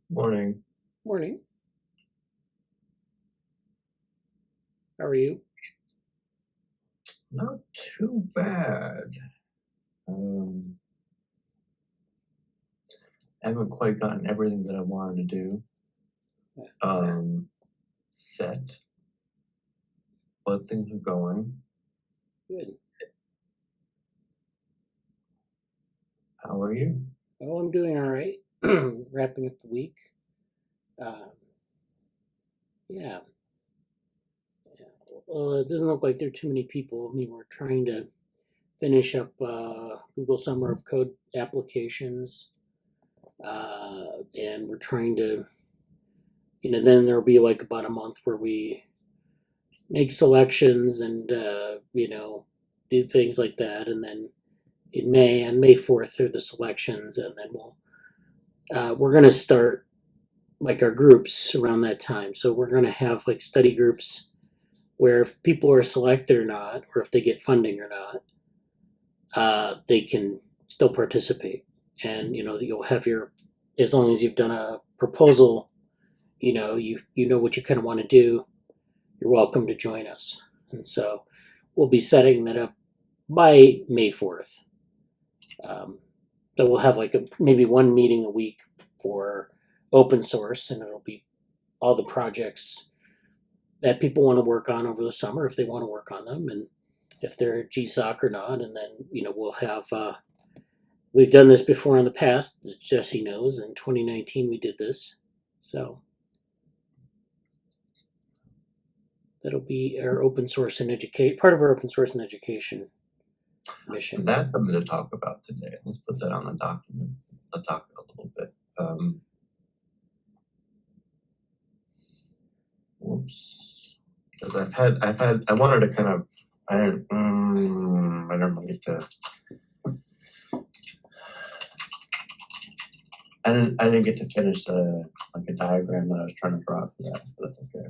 Morning. Morning. How are you? Not too bad. I haven't quite gotten everything that I wanted to do set, but things are going. Good. How are you? Oh, I'm doing all right. Wrapping up the week. Yeah. Well, it doesn't look like there are too many people. I mean, we're trying to finish up Google Summer of Code applications, and we're trying to, then there'll be like about a month where we make selections and do things like that, and then on May 4th are the selections, and then we're going to start like our groups around that time. So we're going to have like study groups where if people are selected or not, or if they get funding or not, they can still participate. And you'll have as long as you've done a proposal, you know what you kind of want to do, you're welcome to join us. And so we'll be setting that up by May 4th. So we'll have like maybe one meeting a week for open source, and it'll be all the projects that people want to work on over the summer if they want to work on them, and if they're GSOC or not. And then we'll have we've done this before in the past, as Jesse knows. In 2019 we did this, so that'll be our open source and educate part of our open source and education mission. And that's something to talk about today. Let's put that on the document. I'll talk a little bit. Whoops. Because I wanted to kind of, I didn't get to. I didn't get to finish like a diagram that I was trying to draw for that, but that's okay.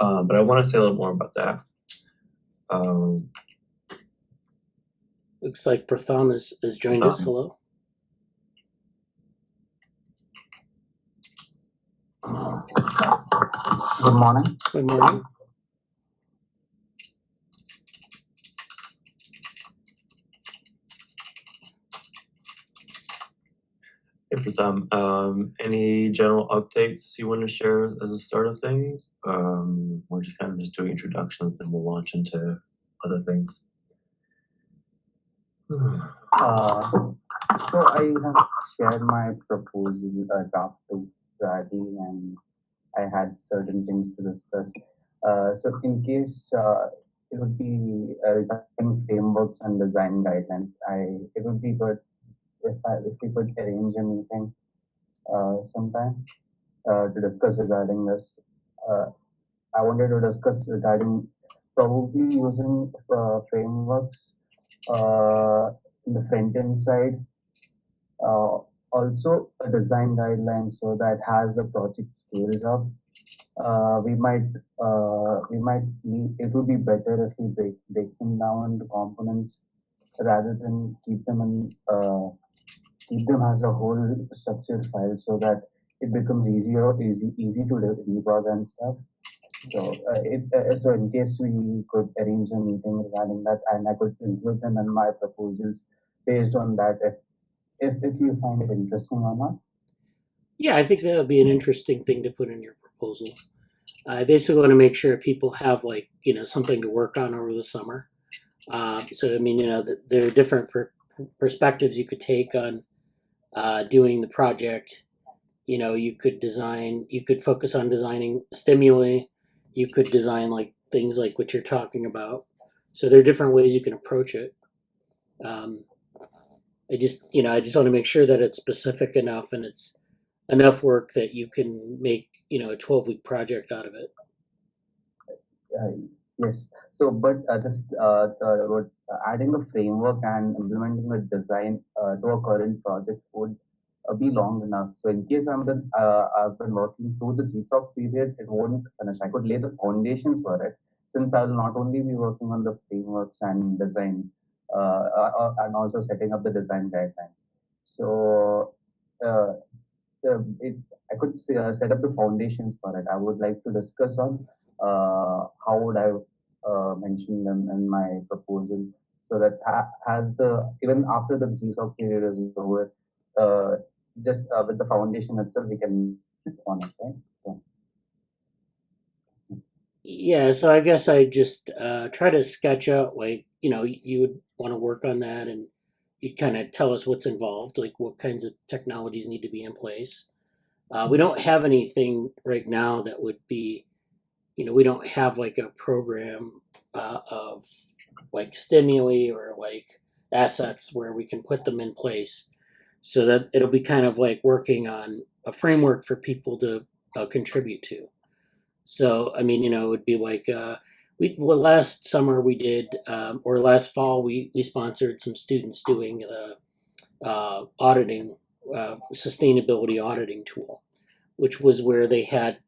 But I want to say a little more about that. Looks like Pratham has joined us. Hello. Good morning. Good morning. Hey, Pratham, any general updates you want to share as a start of things? We're just kind of just doing introductions, then we'll launch into other things. So I have shared my proposal draft to Radi, and I had certain things to discuss. So in case it would be regarding frameworks and design guidelines, it would be good if we could arrange a meeting sometime to discuss regarding this. I wanted to discuss regarding probably using frameworks in the front end side, also a design guideline so that as the project scales up, we might need, it would be better if we break them down into components rather than keep them as a whole structured file, so that it becomes easy to debug and stuff. So so in case we could arrange a meeting regarding that, and I could include them in my proposals based on that, if you find it interesting or not. Yeah, I think that would be an interesting thing to put in your proposal. I basically want to make sure people have something to work on over the summer. So I mean, there are different perspectives you could take on doing the project. You could focus on designing stimuli. You could design like things like what you're talking about. So there are different ways you can approach it. I just want to make sure that it's specific enough and it's enough work that you can make a 12-week project out of it. Yes. So, but adding a framework and implementing a design to a current project would be long enough. So, in case I've been working through the GSOC period, it won't finish. I could lay the foundations for it, since I'll not only be working on the frameworks and design, and also setting up the design guidelines. So, I could set up the foundations for it. I would like to discuss on how would I mention them in my proposal, so that has the even after the GSOC period is over, just with the foundation itself, we can on it, right? So. Yeah, so I guess I just try to sketch out, like, you would want to work on that, and you'd kind of tell us what's involved, like what kinds of technologies need to be in place. We don't have anything right now that would be, we don't have like a program of like stimuli or like assets where we can put them in place, so that it'll be kind of like working on a framework for people to contribute to. So, I mean, it would be like last summer we did, or last fall we sponsored some students doing the auditing, sustainability auditing tool, which was where they had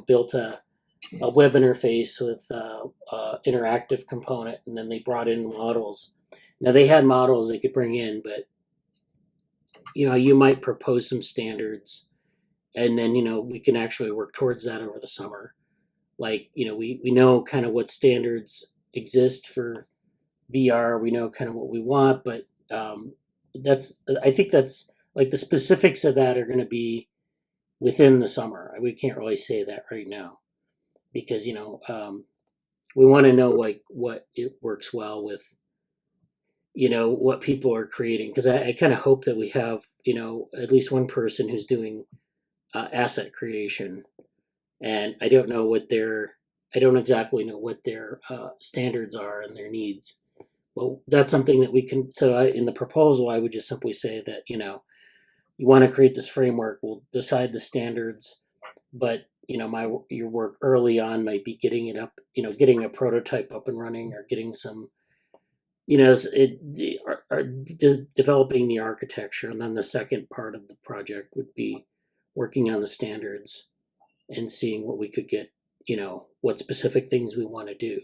built a web interface with interactive component, and then they brought in models. Now they had models they could bring in, but you might propose some standards, and then we can actually work towards that over the summer. Like we know kind of what standards exist for VR. We know kind of what we want, but I think that's like the specifics of that are going to be within the summer. We can't really say that right now, because we want to know like what it works well with what people are creating, because I kind of hope that we have at least one person who's doing asset creation, and I don't exactly know what their standards are and their needs. Well, that's something that we can. So in the proposal, I would just simply say that you want to create this framework. We'll decide the standards, but your work early on might be getting it up, getting a prototype up and running, or getting some, developing the architecture, and then the second part of the project would be working on the standards and seeing what we could get, what specific things we want to do.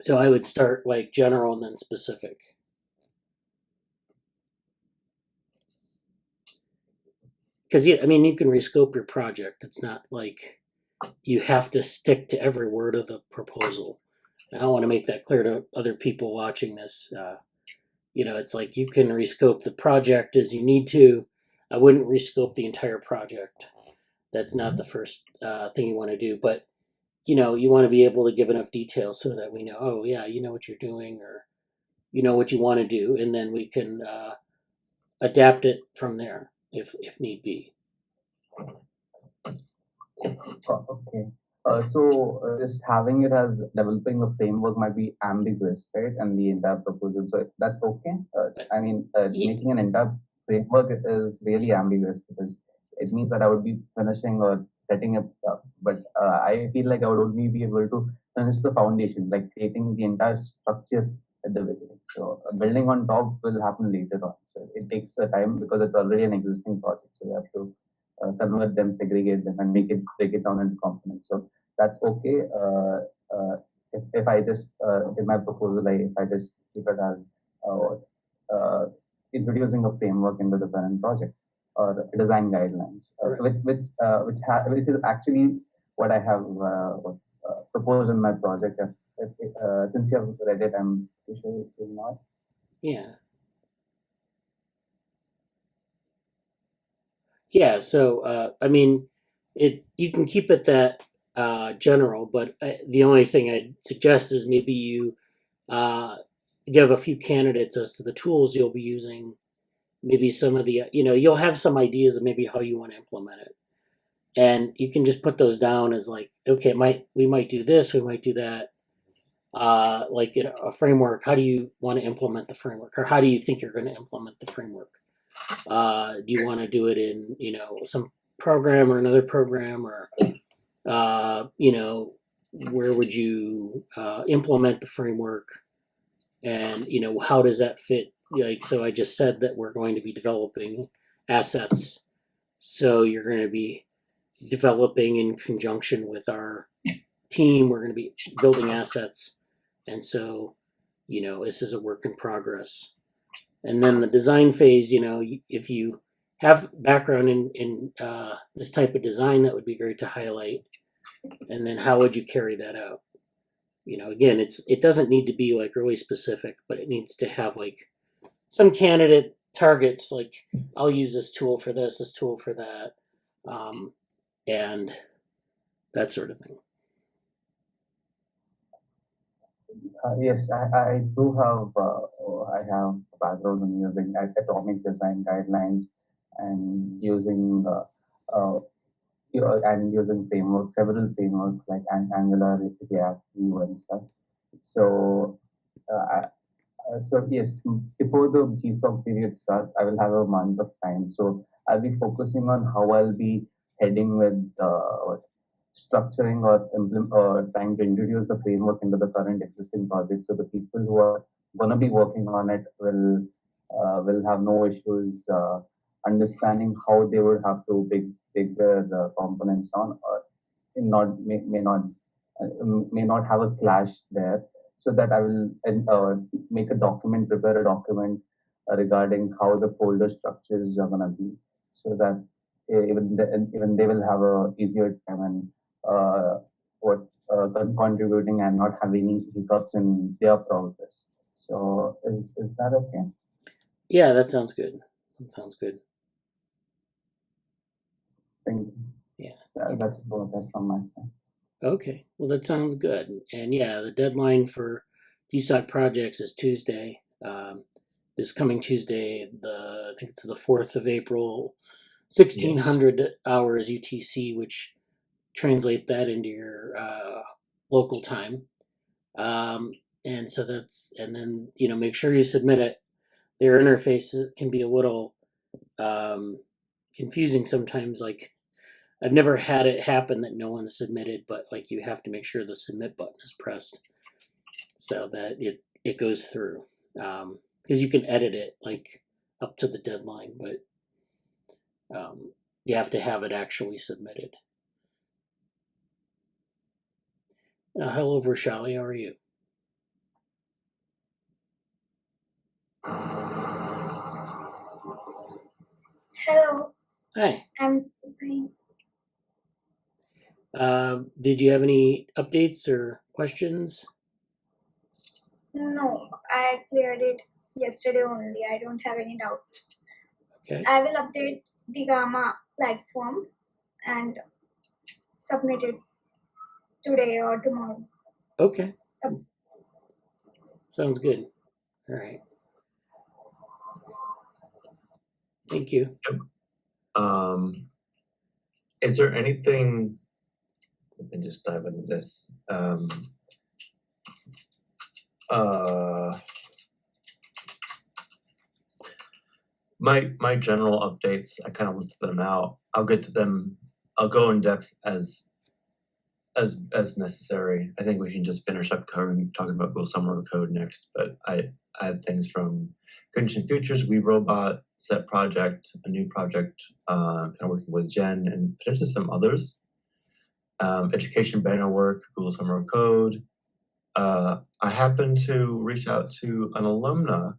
So I would start like general and then specific. Because you can rescope your project. It's not like you have to stick to every word of the proposal. And I want to make that clear to other people watching this. It's like you can rescope the project as you need to. I wouldn't rescope the entire project. That's not the first thing you want to do. But you want to be able to give enough detail so that we know, oh yeah, you know what you're doing, or you know what you want to do, and then we can adapt it from there if need be. Okay. Just having it as developing a framework might be ambiguous, right? And the entire proposal. So that's okay. Making an entire framework is really ambiguous, because it means that I would be finishing or setting up, but I feel like I would only be able to finish the foundation, like creating the entire structure at the beginning. So building on top will happen later on. So it takes time, because it's already an existing project. So you have to convert them, segregate them, and break it down into components. So that's okay. If I just in my proposal, if I just keep it as introducing a framework into the current project, or design guidelines, which is actually what I have proposed in my project. Since you have read it, I'm pretty sure you will not. Yeah. Yeah. So you can keep it that general, but the only thing I'd suggest is maybe you give a few candidates as to the tools you'll be using. Maybe some of the, you'll have some ideas of maybe how you want to implement it, and you can just put those down as like, okay, we might do this, we might do that. Like a framework. How do you want to implement the framework, or how do you think you're going to implement the framework? Do you want to do it in some program or another program, or where would you implement the framework, and how does that fit? Like, so I just said that we're going to be developing assets, so you're going to be developing in conjunction with our team. We're going to be building assets, and so this is a work in progress. And then the design phase, if you have background in this type of design, that would be great to highlight. And then how would you carry that out? Again, it doesn't need to be like really specific, but it needs to have like some candidate targets, like I'll use this tool for this tool for that, and that sort of thing. Yes, I do have I have a background in using atomic design guidelines and using and using frameworks, several frameworks like Angular, React, Vue, and stuff. So so yes, before the GSOC period starts, I will have a month of time. So I'll be focusing on how I'll be heading with structuring or trying to introduce the framework into the current existing project. So the people who are going to be working on it will have no issues understanding how they would have to take their components down, or may not have a clash there. So that I will make a document, prepare a document regarding how the folder structures are going to be, so that even they will have a easier time and contributing and not have any hiccups in their progress. So is that okay? Yeah, that sounds good. That sounds good. Thank you. Yeah. That's about that from my side. Okay, well that sounds good. And yeah, the deadline for GSOC projects is Tuesday. This coming Tuesday, I think it's the 4th of April, 1600 hours UTC, which translate that into your local time. And so and then make sure you submit it. Their interface can be a little confusing sometimes. Like, I've never had it happen that no one submitted, but like you have to make sure the submit button is pressed so that it goes through. Because you can edit it like up to the deadline, but you have to have it actually submitted. Hello, Vrushali, how are you? Hello. Hi. I'm fine. Did you have any updates or questions? No, I cleared it yesterday only. I don't have any doubts. Okay. I will update the Gamma platform and submit it today or tomorrow. Okay. Sounds good. All right. Thank you. Is there anything, we can just dive into this. My general updates, I kind of listed them out. I'll get to them. I'll go in depth as necessary. I think we can just finish up talking about Go Summer of Code next. But I have things from Condition Futures, We Robot, Set Project, a new project, kind of working with Jen and potentially some others. Education banner work, Google Summer of Code. I happened to reach out to an alumna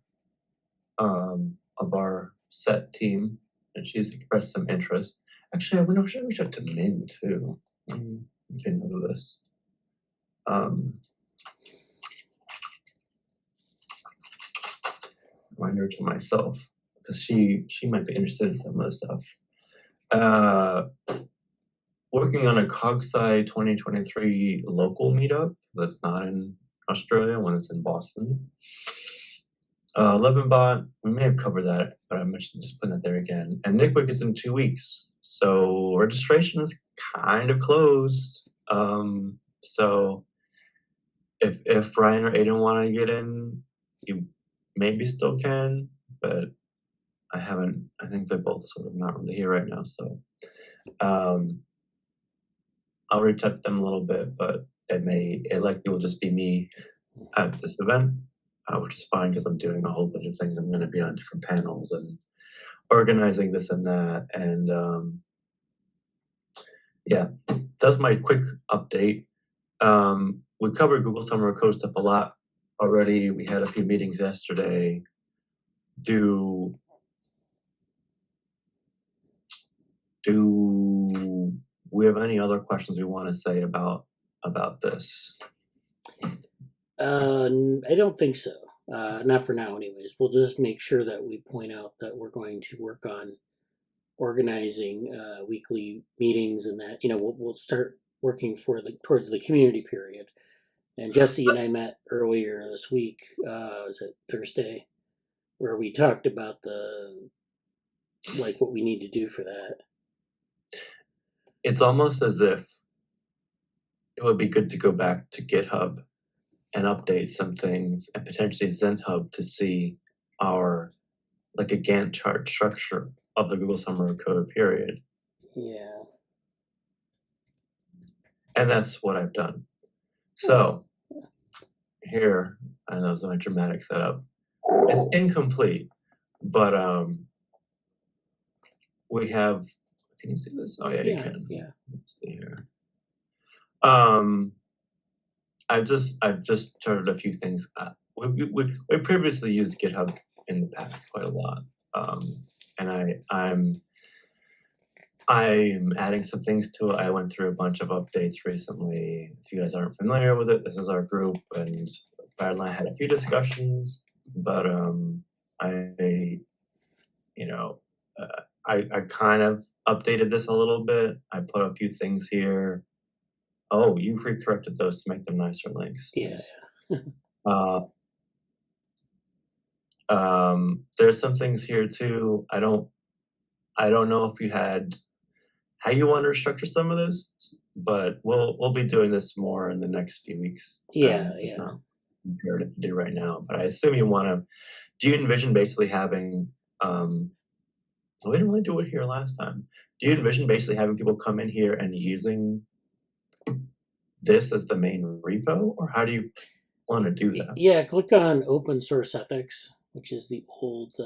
of our set team, and she's expressed some interest. Actually, I wonder if I should reach out to Min too. You can know this. Reminder to myself, because she might be interested in some of this stuff. Working on a CogSci 2023 local meetup that's not in Australia, when it's in Boston. Levin, we may have covered that, but I mentioned just putting that there again. And NICWIC is in 2 weeks, so registration is kind of closed. So if Brian or Aiden want to get in, you maybe still can, but I think they're both sort of not really here right now, so I'll reach out to them a little bit, but it likely will just be me at this event, which is fine because I'm doing a whole bunch of things. I'm going to be on different panels and organizing this and that, and yeah, that's my quick update. We covered Google Summer of Code stuff a lot already. We had a few meetings yesterday. do we have any other questions we want to say about this? I don't think so. Not for now, anyways. We'll just make sure that we point out that we're going to work on organizing weekly meetings, and that we'll start working towards the community period. And Jesse and I met earlier this week. Was it Thursday, where we talked about what we need to do for that. It's almost as if it would be good to go back to GitHub and update some things, and potentially ZenHub to see our a Gantt chart structure of the Google Summer of Code period. Yeah. And that's what I've done. So here, I know it's a dramatic setup. It's incomplete, but we have. Can you see this? Oh yeah, you can. Yeah. Let's see here. I've just started a few things. We previously used GitHub in the past quite a lot, and I'm adding some things to it. I went through a bunch of updates recently. If you guys aren't familiar with it, this is our group, and Brad and I had a few discussions. But I kind of updated this a little bit. I put a few things here. Oh, you re-corrected those to make them nicer links. Yeah. There's some things here too. I don't know if you had how you want to structure some of this, but we'll be doing this more in the next few weeks. It's not imperative to do right now, but I assume you want to. Do you envision basically having? We didn't really do it here last time. Do you envision basically having people come in here and using this as the main repo, or how do you want to do that? Yeah, click on Open Source Ethics, which is the old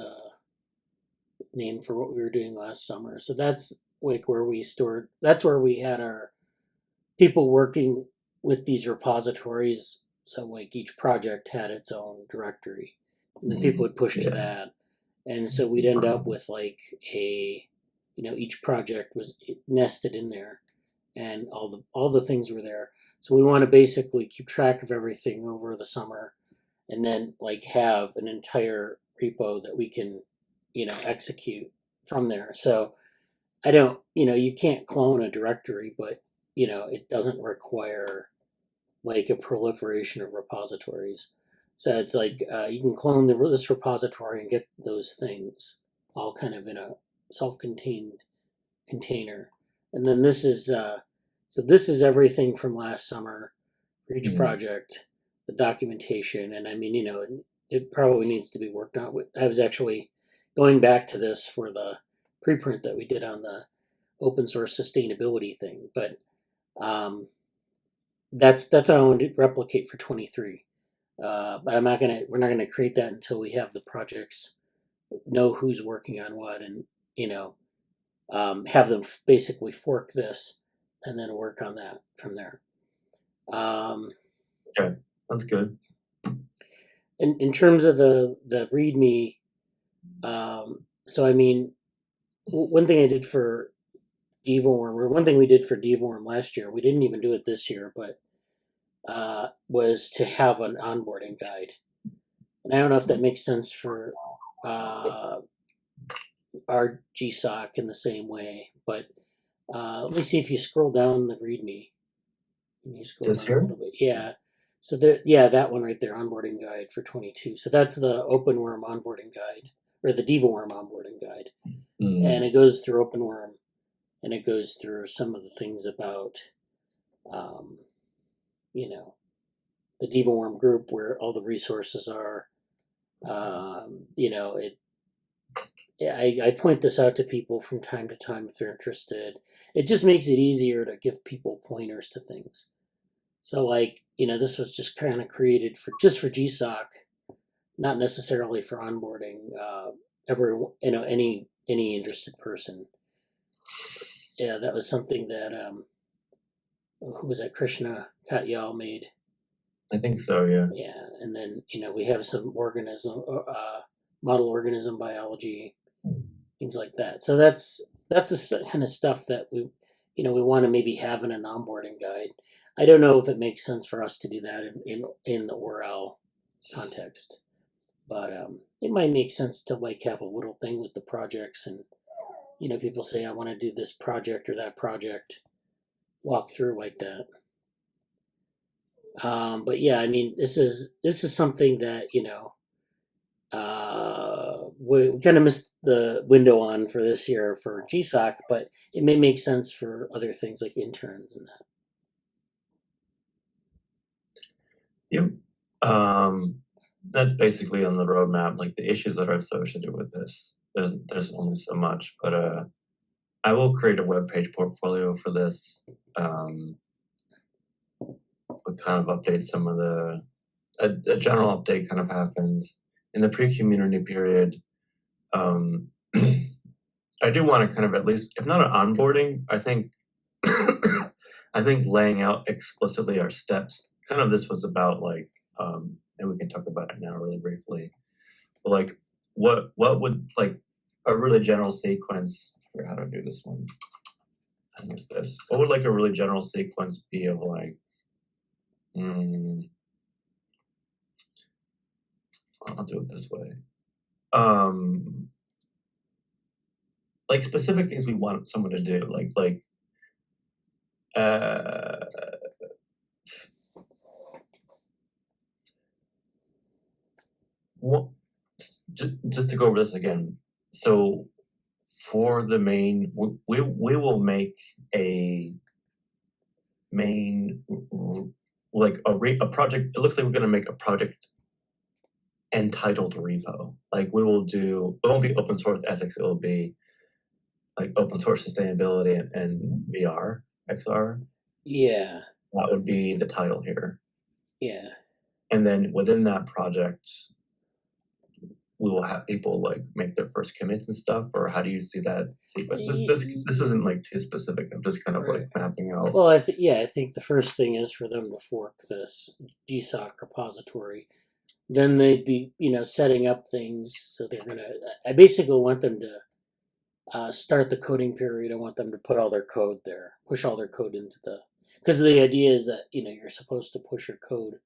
name for what we were doing last summer. So that's where we stored. That's where we had our people working with these repositories. So each project had its own directory, and then people would push to that, and so we'd end up with each project was nested in there, and all the things were there. So we want to basically keep track of everything over the summer, and then have an entire repo that we can, execute from there. So I don't, you can't clone a directory, but it doesn't require a proliferation of repositories. So it's you can clone this repository and get those things all kind of in a self-contained container. And then this is everything from last summer for each project, the documentation, and it probably needs to be worked out. I was actually going back to this for the preprint that we did on the open source sustainability thing, but that's what I want to replicate for 23. But we're not gonna create that until we have the projects, know who's working on what, and have them basically fork this and then work on that from there. Okay, that's good. In terms of the README, one thing I did for DevoWorm, or one thing we did for DevoWorm last year, we didn't even do it this year, but was to have an onboarding guide. And I don't know if that makes sense for our GSOC in the same way, but let me see if you scroll down the README. Can you scroll down a little bit? Yeah. So that one right there, onboarding guide for 22. So that's the OpenWorm onboarding guide, or the DevoWorm onboarding guide. And it goes through OpenWorm, and it goes through some of the things about, the DevoWorm group where all the resources are. I point this out to people from time to time if they're interested. It just makes it easier to give people pointers to things. So this was just kind of created for GSOC, not necessarily for onboarding any interested person. Yeah, that was something that who was that? Krishna Katyal made. I think so, yeah. Yeah, and then we have some model organism biology, things like that. So that's that's the kind of stuff that we want to maybe have in an onboarding guide. I don't know if it makes sense for us to do that in the ORL context, but it might make sense to like have a little thing with the projects, and people say I want to do this project or that project, walk through like that. But yeah, I mean, this is something that we kind of missed the window on for this year for GSOC, but it may make sense for other things like interns and that. Yep. That's basically on the roadmap, like the issues that are associated with this. There's only so much, but I will create a web page portfolio for this. We'll kind of update some of a general update kind of happened in the pre-community period. I do want to kind of at least, if not an onboarding, I think I think laying out explicitly our steps. Kind of this was about like, and we can talk about it now really briefly. But like, what would like a really general sequence? Or how to do this one? I think it's this. What would like a really general sequence be of like? I'll do it this way. Like specific things we want someone to do, just to go over this again. So for the main, we will make a main like a project. It looks like we're going to make a project entitled repo. Like we will do. It won't be open source ethics. It will be like open source sustainability and VR, XR. Yeah. That would be the title here. Yeah. And then within that project, we will have people like make their first commits and stuff, or how do you see that sequence? This isn't like too specific. I'm just kind of like mapping out. Well, I think the first thing is for them to fork this GSOC repository. Then they'd be, setting up things. So I basically want them to start the coding period. I want them to put all their code there, push all their code into because the idea is that, you're supposed to push your code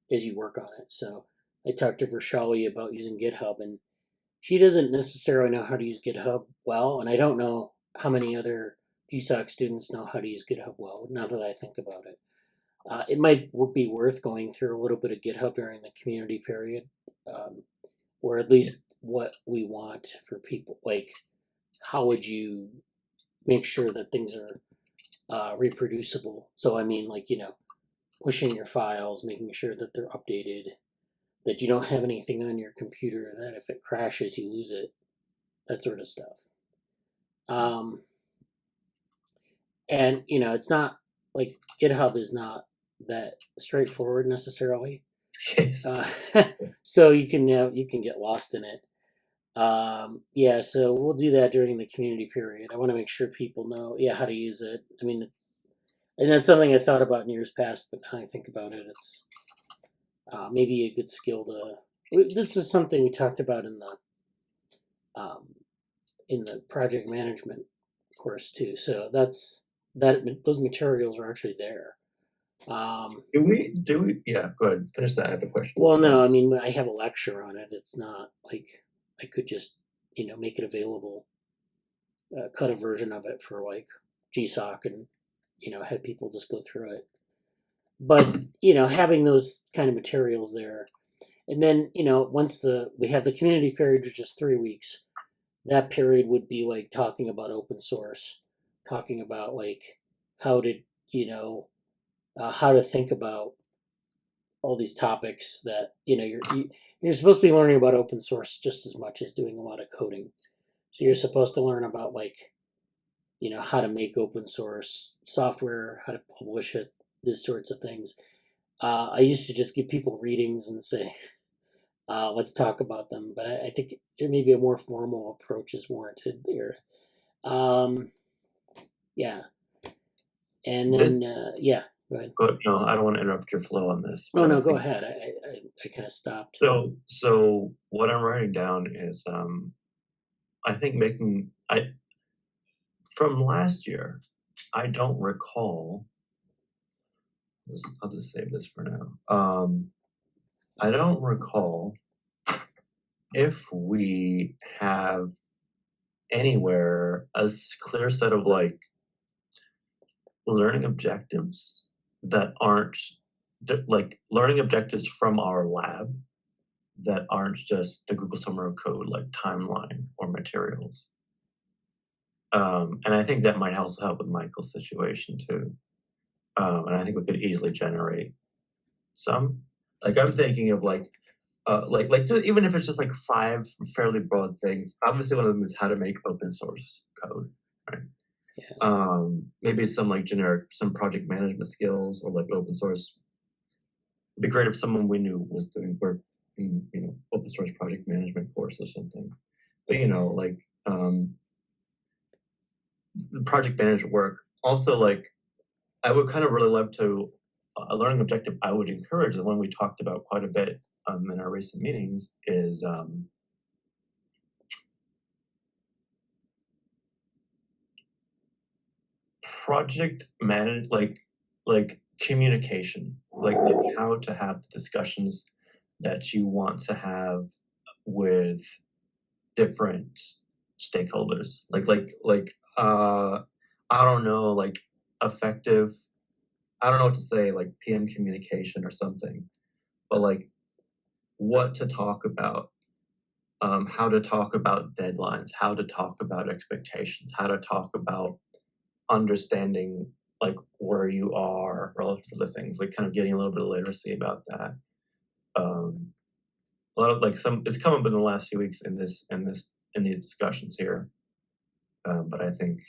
as you work on it. So I talked to Vrushali about using GitHub, and she doesn't necessarily know how to use GitHub well, and I don't know how many other GSOC students know how to use GitHub well, now that I think about it. It might be worth going through a little bit of GitHub during the community period, or at least what we want for people. Like, how would you make sure that things are reproducible? So, I mean, like, pushing your files, making sure that they're updated, that you don't have anything on your computer that if it crashes, you lose it, that sort of stuff. And, it's not like GitHub is not that straightforward necessarily. Yes. So you can get lost in it. Yeah, so we'll do that during the community period. I want to make sure people know, how to use it. I mean, that's something I thought about in years past, but now I think about it, it's maybe a good skill to. This is something we talked about in the project management course too. So those materials are actually there. Do we? Yeah, go ahead. Finish that. I have a question. Well, no, I mean, I have a lecture on it. It's not like I could just, make it available, cut a version of it for like GSOC and, have people just go through it. But, having those kind of materials there. And then, once we have the community period, which is 3 weeks, that period would be like talking about open source, talking about like how to think about all these topics that, you're supposed to be learning about open source just as much as doing a lot of coding. So you're supposed to learn about like, how to make open source software, how to publish it, these sorts of things. I used to just give people readings and say, let's talk about them. But I think maybe a more formal approach is warranted there. Yeah. And then, go ahead. No, I don't want to interrupt your flow on this. Oh, no, go ahead. I kind of stopped. So what I'm writing down is, I think from last year, I don't recall. I'll just save this for now. I don't recall if we have anywhere a clear set of like learning objectives that aren't like learning objectives from our lab that aren't just the Google Summer of Code like timeline or materials. And I think that might also help with Michael's situation too. And I think we could easily generate some. Like I'm thinking of like just, even if it's just like 5 fairly broad things. Obviously, one of them is how to make open source code, right? Yeah. Maybe some like generic, some project management skills or like open source. It'd be great if someone we knew was doing work in, open source project management course or something. But like the project management work. Also, like I would kind of really love to a learning objective I would encourage, the one we talked about quite a bit in our recent meetings, is project manage like communication, like how to have the discussions that you want to have with different stakeholders. I don't know, like effective. I don't know what to say, like PM communication or something, but like what to talk about, how to talk about deadlines, how to talk about expectations, how to talk about understanding like where you are relative to the things, like kind of getting a little bit of literacy about that. A lot of like it's come up in the last few weeks in these discussions here, but I think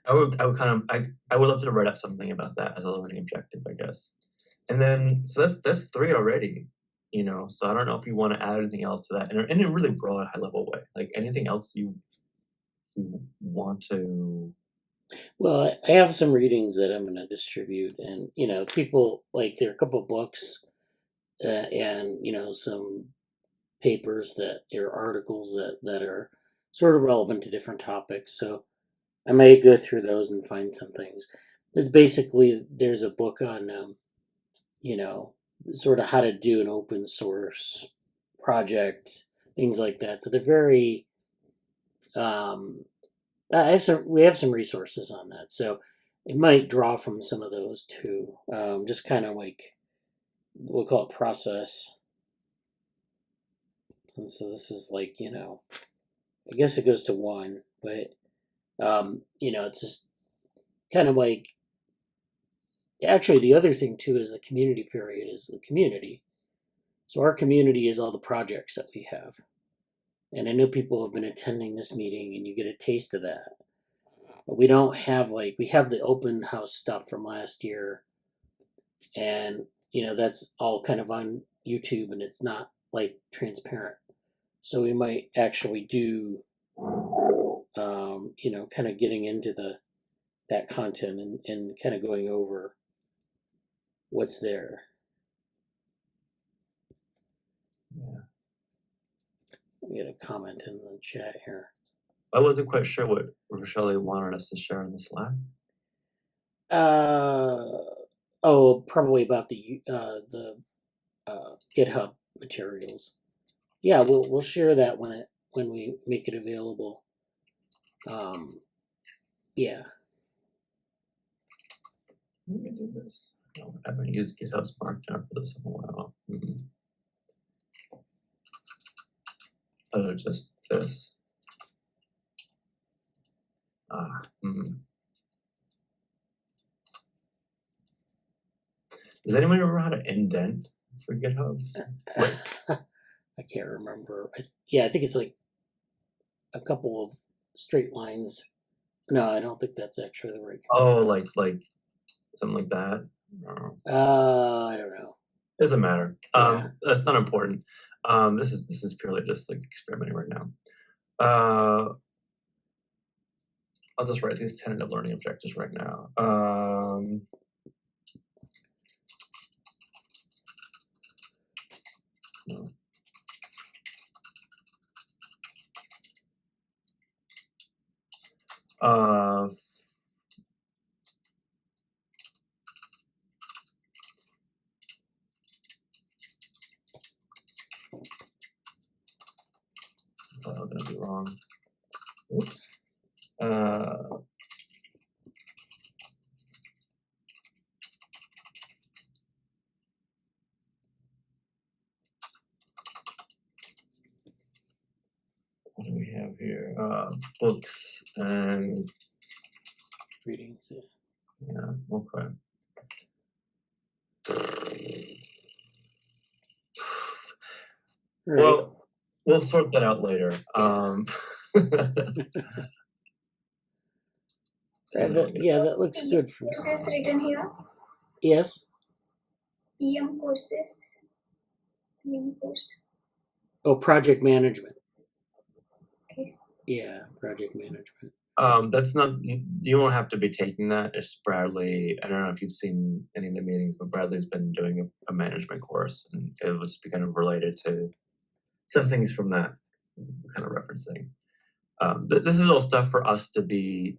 I would love to write up something about that as a learning objective, I guess. And then so that's 3 already, So I don't know if you want to add anything else to that in a really broad, high level way. Like anything else you want to. Well, I have some readings that I'm going to distribute, and people like there are a couple of books, and some papers that are articles that are sort of relevant to different topics. So I may go through those and find some things. It's basically there's a book on sort of how to do an open source project, things like that. So they're very we have some resources on that, so it might draw from some of those too. Just kind of like we'll call it process. And so this is like I guess it goes to 1, but it's just kind of like. Actually, the other thing too is the community period is the community. So our community is all the projects that we have. And I know people have been attending this meeting and you get a taste of that. But we don't have we have the open house stuff from last year. And, that's all kind of on YouTube and it's not like transparent. So we might actually do, kind of getting into that content and kind of going over what's there. Yeah. We get a comment in the chat here. I wasn't quite sure what Vrushali wanted us to share in the Slack. Probably about the GitHub materials. Yeah, we'll share that when we make it available. Yeah. Let me do this. No, I haven't used GitHub's Markdown for this in a while. Oh, just this. Does anyone remember how to indent for GitHub? I can't remember. I think it's like a couple of straight lines. No, I don't think that's actually the right. Oh, like something like that. I don't know. Doesn't matter. Yeah. That's not important. This is purely just like experimenting right now. I'll just write these tentative learning objectives right now. No. wrong. Oops. What do we have here? Books and Readings. yeah, okay. Right. Well, we'll sort that out later. That looks good for me. Courses written here. Yes. EM courses. EM course. Oh, project management. Okay. Yeah, project management. That's not, you won't have to be taking that. It's Bradley. I don't know if you've seen any of the meetings, but Bradley's been doing a management course, and it was kind of related to some things from that, kind of referencing. This is all stuff for us to be.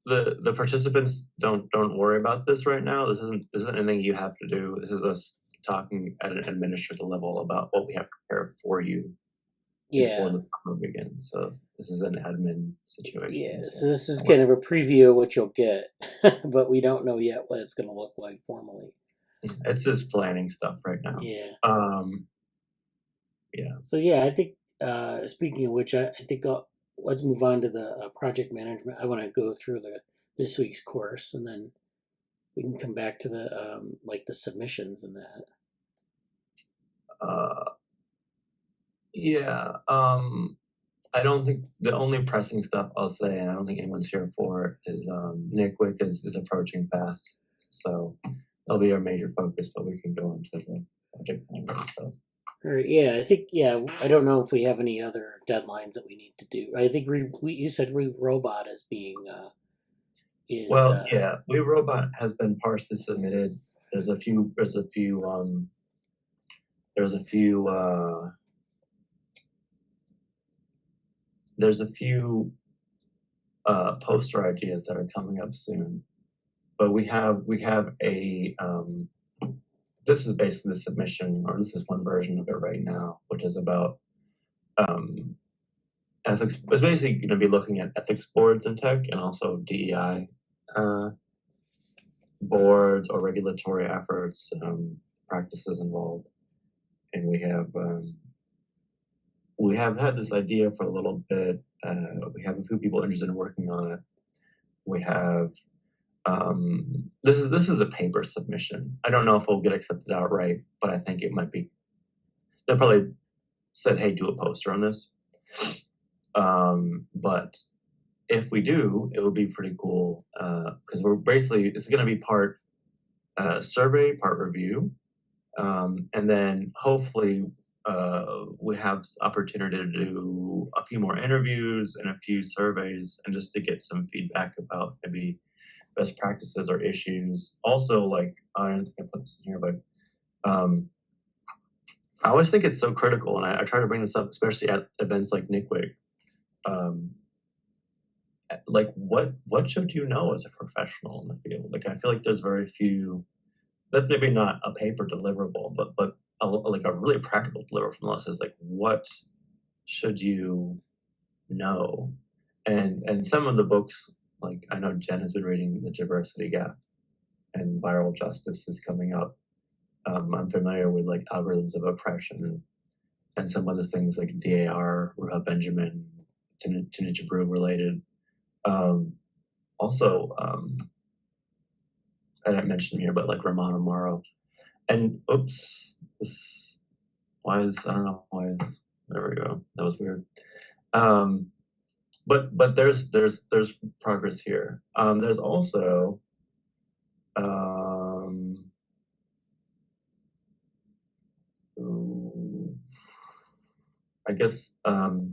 The participants don't worry about this right now. This isn't anything you have to do. This is us talking at an administrative level about what we have prepared for you before the summer begins. So this is an admin situation. Yeah, so this is kind of a preview of what you'll get, but we don't know yet what it's going to look like formally. It's just planning stuff right now. Yeah. Yeah. So yeah, I think speaking of which, I think let's move on to the project management. I want to go through this week's course, and then we can come back to the the submissions and that. Yeah. I don't think the only pressing stuff I'll say, and I don't think anyone's here for it, is NICWIC is approaching fast, so that'll be our major focus. But we can go into the project management stuff. All right, yeah, I think I don't know if we have any other deadlines that we need to do. I think you said robot as being robot has been partially submitted. There's a few poster ideas that are coming up soon, but we have a this is basically the submission, or this is one version of it right now, which is about ethics. It's basically going to be looking at ethics boards in tech and also DEI boards or regulatory efforts, practices involved. And we have had this idea for a little bit. We have a few people interested in working on it. We have this is a paper submission. I don't know if it'll get accepted outright, but I think it might be. They'll probably said, "Hey, do a poster on this." But if we do, it would be pretty cool because it's going to be part survey, part review, and then hopefully we have opportunity to do a few more interviews and a few surveys, and just to get some feedback about maybe best practices or issues. Also, I don't think I put this in here, but I always think it's so critical, and I try to bring this up, especially at events like NICWIC. What should you know as a professional in the field? I feel like there's very few. That's maybe not a paper deliverable, but a really practical deliverable from us is what should you know? And some of the books, I know Jen has been reading The Diversity Gap, and Viral Justice is coming up. I'm familiar with Algorithms of Oppression and some other things like DAR, Ruha Benjamin, Tunisia Brew related. Also, I didn't mention here, but Ramon Amaro. And oops, I don't know why there we go. That was weird. But there's progress here. There's also I guess I'll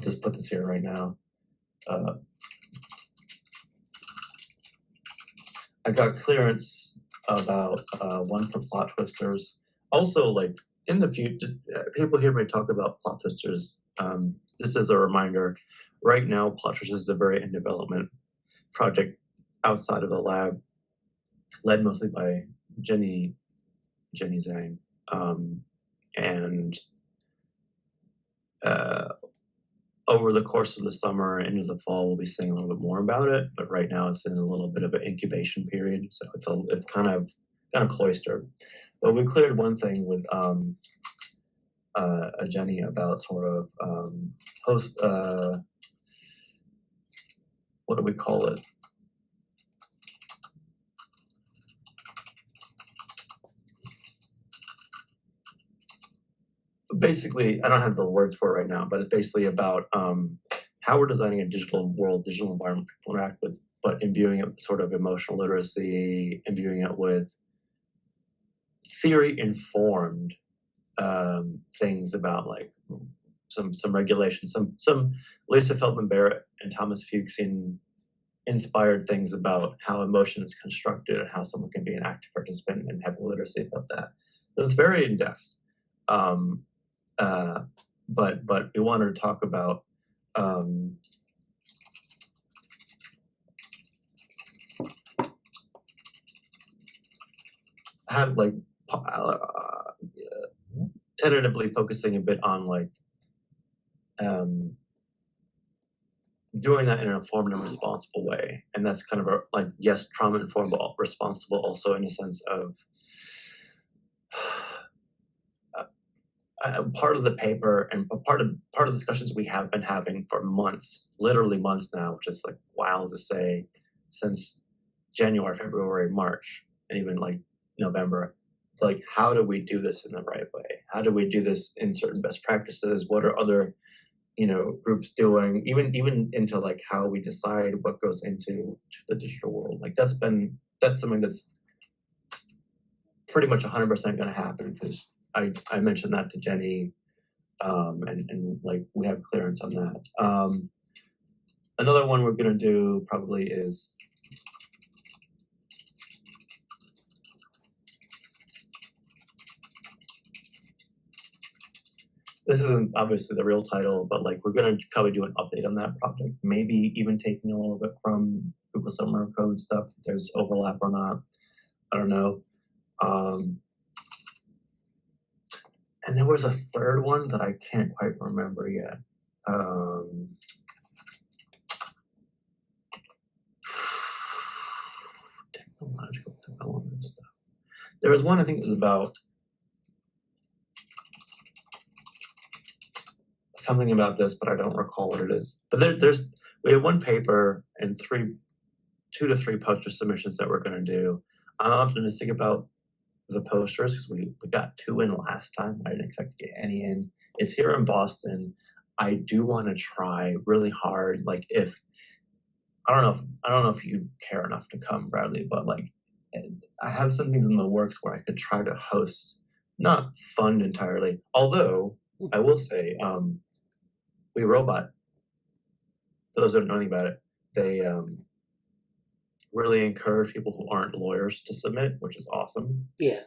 just put this here right now. I got clearance about one for plot twisters. Also, in the future, people hear me talk about plot twisters. This is a reminder. Right now, plot twisters is a very in development project outside of the lab, led mostly by Jenny Zhang, and over the course of the summer and into the fall, we'll be saying a little bit more about it. But right now, it's in a little bit of an incubation period, so it's kind of cloistered. But we cleared one thing with Jenny about sort of post. What do we call it? Basically, I don't have the words for it right now, but it's basically about how we're designing a digital world, digital environment people interact with, but imbuing it with sort of emotional literacy, imbuing it with theory-informed things about like some regulation, some Lisa Feldman Barrett and Thomas Fuchsian inspired things about how emotion is constructed and how someone can be an active participant and have literacy about that. So it's very in depth. But we wanted to talk about have like tentatively focusing a bit on like doing that in an informed and responsible way, and that's kind of a, like, yes, trauma informed but responsible also in a sense of part of the paper and part of the discussions we have been having for months, literally months now, which is like wild to say, since January, February, March, and even like November. It's like, how do we do this in the right way? How do we do this in certain best practices? What are other, groups doing? Even into like how we decide what goes into the digital world. Like that's something that's pretty much 100% going to happen, because I mentioned that to Jenny, and like we have clearance on that. Another one we're going to do probably is this isn't obviously the real title, but like we're going to probably do an update on that project, maybe even taking a little bit from Google Summer of Code stuff, if there's overlap or not. I don't know. And there was a third one that I can't quite remember yet. Technological development stuff. There was one I think it was about something about this, but I don't recall what it is. But we have one paper and 2 to 3 poster submissions that we're going to do. I'm optimistic about the posters because we got 2 in last time. I didn't expect to get any in. It's here in Boston. I do want to try really hard. Like I don't know if you care enough to come, Bradley, but like I have some things in the works where I could try to host, not fund entirely. Although I will say, We Robot, for those who don't know anything about it, they really encourage people who aren't lawyers to submit, which is awesome. Yeah.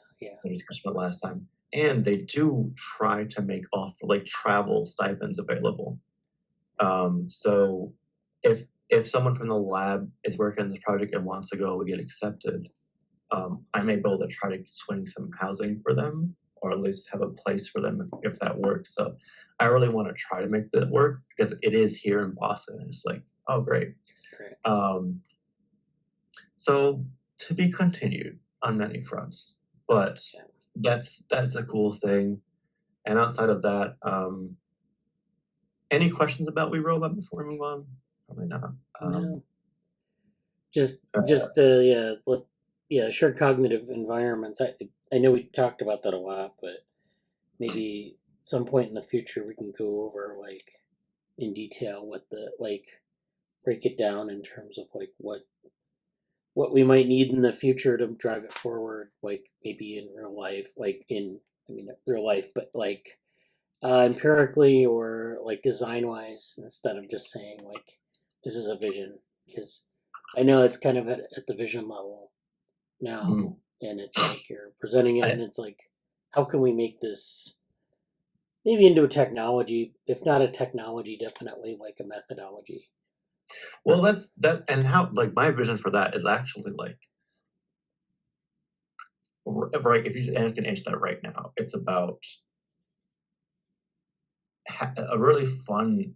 We discussed about last time. And they do try to make like travel stipends available. So if someone from the lab is working on this project and wants to go, we get accepted, I may be able to try to swing some housing for them, or at least have a place for them if that works. So I really want to try to make that work because it is here in Boston. It's like, oh, great. So to be continued on many fronts, but that's a cool thing. And outside of that, any questions about We Robot before we move on? Probably not. No. Shared cognitive environments. I know we talked about that a lot, but maybe at some point in the future we can go over like in detail break it down in terms of like what we might need in the future to drive it forward, like maybe in real life, real life, but like empirically or like design wise, instead of just saying like this is a vision, because I know it's kind of at the vision level now, and it's like you're presenting it, and it's like, how can we make this maybe into a technology? If not a technology, definitely like a methodology. Well, that's that, and how like my vision for that is actually like, right? If you can answer that right now, it's about a really fun,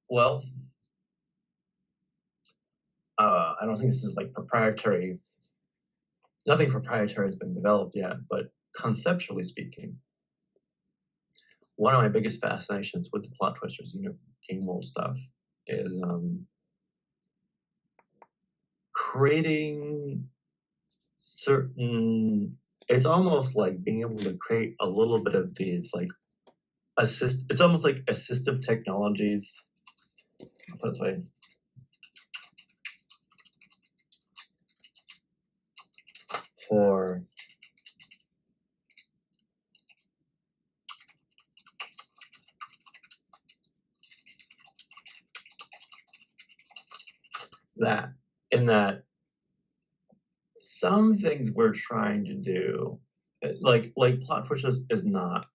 well, I don't think this is like proprietary. Nothing proprietary has been developed yet, but conceptually speaking, one of my biggest fascinations with the plot twisters, game world stuff, is creating certain. It's almost like being able to create a little bit of these like it's almost like assistive technologies. I'll put it this way. For that, in that some things we're trying to do, like plot twisters is not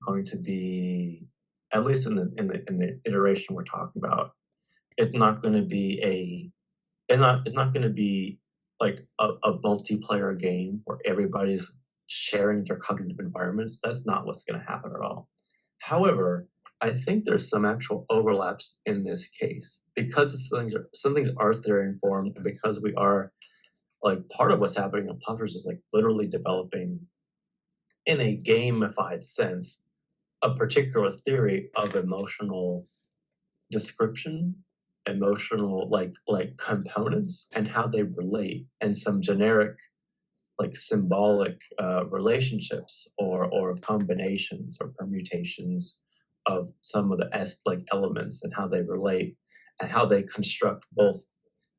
going to be, at least in the iteration we're talking about, it's not going to be it's not going to be like a multiplayer game where everybody's sharing their cognitive environments. That's not what's going to happen at all. However, I think there's some actual overlaps in this case because some things are theory informed, and because we are like part of what's happening in plot twisters is like literally developing in a gamified sense a particular theory of emotional description, emotional like components and how they relate, and some generic like symbolic relationships or combinations or permutations of some of the elements and how they relate and how they construct both.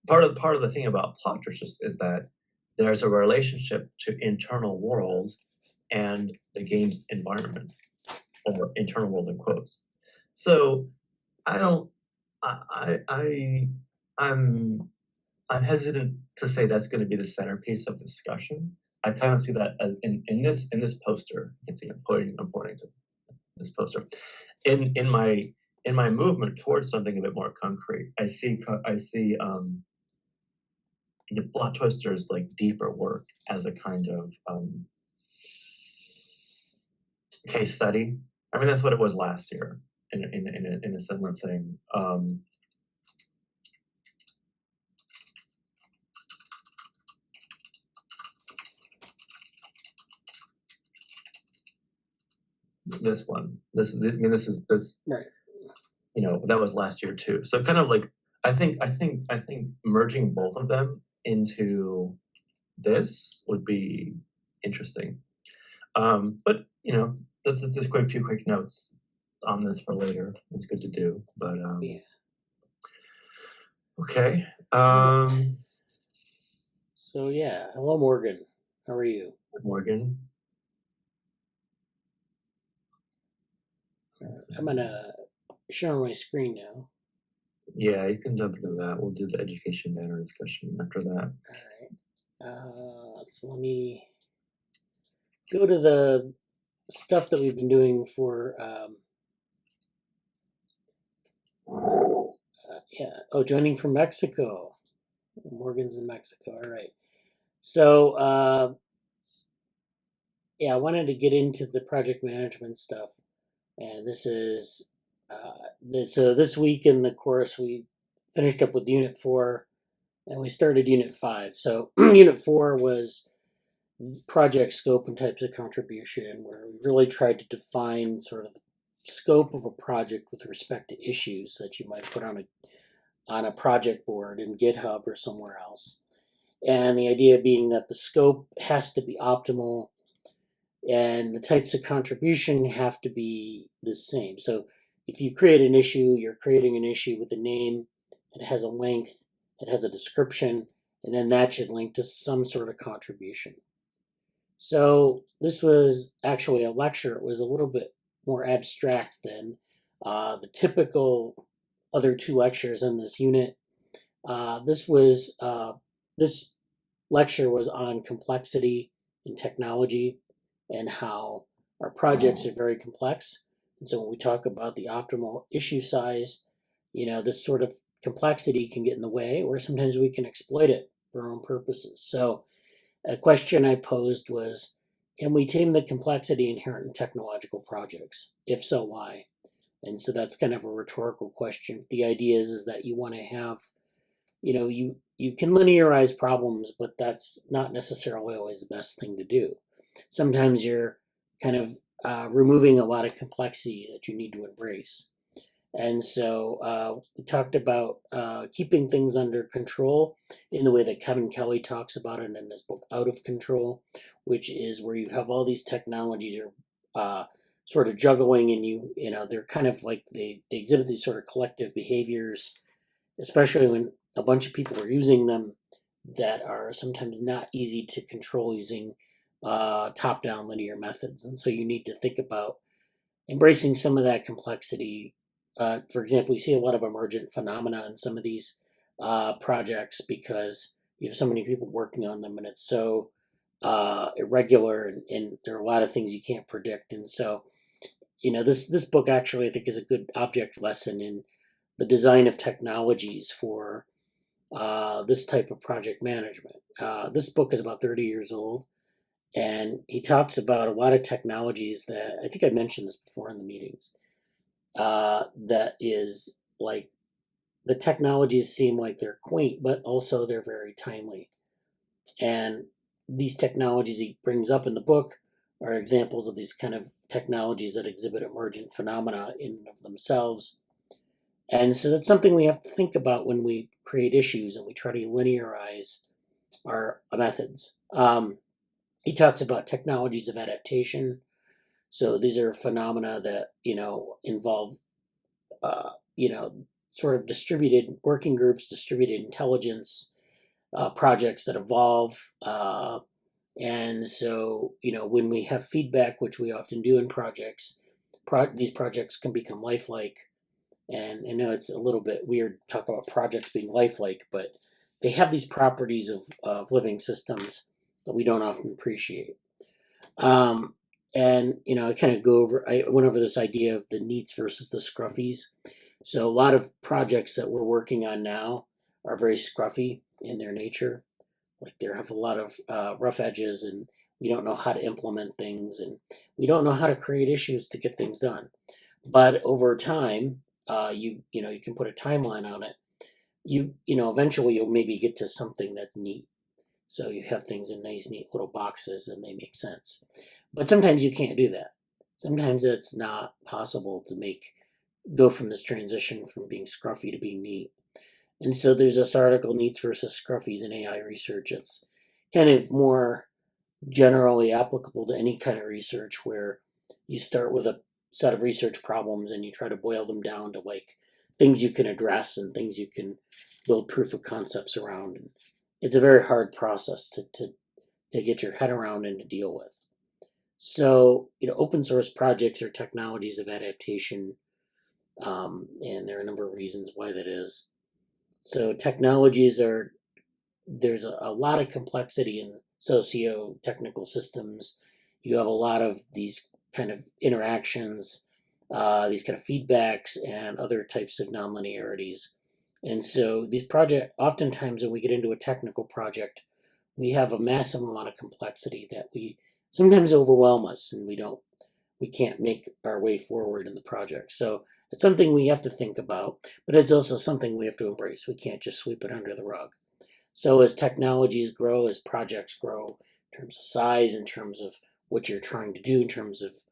Part of the thing about plot twisters is that there's a relationship to internal world and the game's environment, or internal world in quotes. So I'm hesitant to say that's going to be the centerpiece of discussion. I kind of see that as in this poster. You can see I'm pointing to this poster. In my movement towards something a bit more concrete, I see the plot twisters like deeper work as a kind of case study. I mean, that's what it was last year in a similar thing. This one, this Right. That was last year too. So kind of like I think merging both of them into this would be interesting. But that's just a few quick notes on this for later. It's good to do, but Yeah. Okay. So yeah, hello Morgan. How are you? Morgan. I'm gonna share my screen now. Yeah, you can jump into that. We'll do the education banner discussion after that. All right. So let me go to the stuff that we've been doing for. Joining from Mexico. Morgan's in Mexico. All right. So I wanted to get into the project management stuff, and this is this week in the course we finished up with Unit 4, and we started Unit 5. So Unit 4 was project scope and types of contribution, where we really tried to define sort of the scope of a project with respect to issues that you might put on a project board in GitHub or somewhere else. And the idea being that the scope has to be optimal and the types of contribution have to be the same. So if you create an issue, you're creating an issue with a name, it has a length, it has a description, and then that should link to some sort of contribution. So this was actually a lecture. It was a little bit more abstract than the typical other two lectures in this unit. This lecture was on complexity in technology and how our projects are very complex. And so when we talk about the optimal issue size, this sort of complexity can get in the way, or sometimes we can exploit it for our own purposes. So a question I posed was, can we tame the complexity inherent in technological projects? If so, why? And so that's kind of a rhetorical question. The idea is that you want to have, you can linearize problems, but that's not necessarily always the best thing to do. Sometimes you're kind of removing a lot of complexity that you need to embrace. And so we talked about keeping things under control in the way that Kevin Kelly talks about it in his book Out of Control, which is where you have all these technologies you're sort of juggling, and they're kind of like they exhibit these sort of collective behaviors, especially when a bunch of people are using them, that are sometimes not easy to control using top-down linear methods. And so you need to think about embracing some of that complexity. For example, you see a lot of emergent phenomena in some of these projects because you have so many people working on them, and it's so irregular, and there are a lot of things you can't predict. And so, this book actually, I think, is a good object lesson in the design of technologies for this type of project management. This book is about 30 years old, and he talks about a lot of technologies that, I think I mentioned this before in the meetings, that is like, the technologies seem like they're quaint, but also they're very timely. And these technologies he brings up in the book are examples of these kind of technologies that exhibit emergent phenomena in and of themselves. And so that's something we have to think about when we create issues and we try to linearize our methods. He talks about technologies of adaptation. So these are phenomena that, involve, sort of distributed working groups, distributed intelligence, projects that evolve. And so, when we have feedback, which we often do in projects, these projects can become lifelike. And I know it's a little bit weird to talk about projects being lifelike, but they have these properties of living systems that we don't often appreciate. And I kind of I went over this idea of the neats versus the scruffies. So a lot of projects that we're working on now are very scruffy in their nature. Like they have a lot of rough edges, and we don't know how to implement things, and we don't know how to create issues to get things done. But over time, you can put a timeline on it. Eventually you'll maybe get to something that's neat. So you have things in nice, neat little boxes, and they make sense. But sometimes you can't do that. Sometimes it's not possible to go from this transition from being scruffy to being neat. And so there's this article, Neats versus Scruffies in AI Research. It's kind of more generally applicable to any kind of research, where you start with a set of research problems and you try to boil them down to like things you can address and things you can build proof of concepts around. And it's a very hard process to get your head around and to deal with. So, open source projects are technologies of adaptation, and there are a number of reasons why that is. So technologies there's a lot of complexity in socio-technical systems. You have a lot of these kind of interactions, these kind of feedbacks, and other types of nonlinearities. And so these projects, oftentimes when we get into a technical project, we have a massive amount of complexity that we sometimes overwhelm us, and we can't make our way forward in the project. So it's something we have to think about, but it's also something we have to embrace. We can't just sweep it under the rug. So as technologies grow, as projects grow, in terms of size, in terms of what you're trying to do, in terms of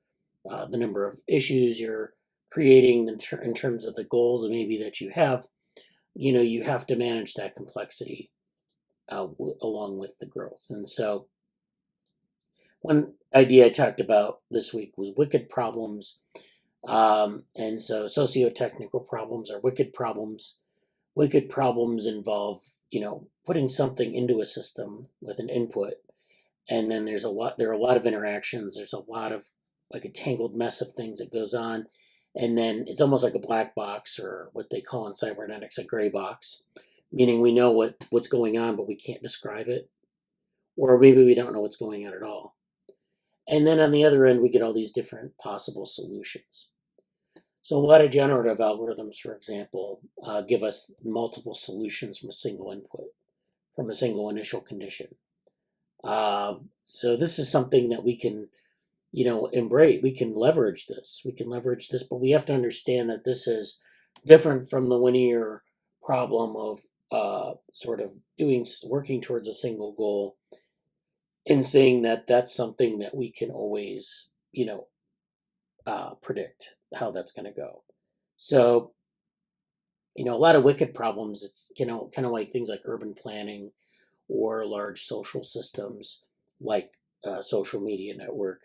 the number of issues you're creating, in terms of the goals maybe that you have, you have to manage that complexity along with the growth. And so one idea I talked about this week was wicked problems. And so socio-technical problems are wicked problems. Wicked problems involve, putting something into a system with an input, and then there are a lot of interactions. There's a lot of like a tangled mess of things that goes on, and then it's almost like a black box, or what they call in cybernetics a gray box, meaning we know what's going on, but we can't describe it, or maybe we don't know what's going on at all. And then on the other end, we get all these different possible solutions. So a lot of generative algorithms, for example, give us multiple solutions from a single input, from a single initial condition. So this is something that we can, embrace. We can leverage this. But we have to understand that this is different from the linear problem of sort of working towards a single goal, and saying that that's something that we can always, predict how that's going to go. So, a lot of wicked problems, it's, kind of like things like urban planning or large social systems like social media network.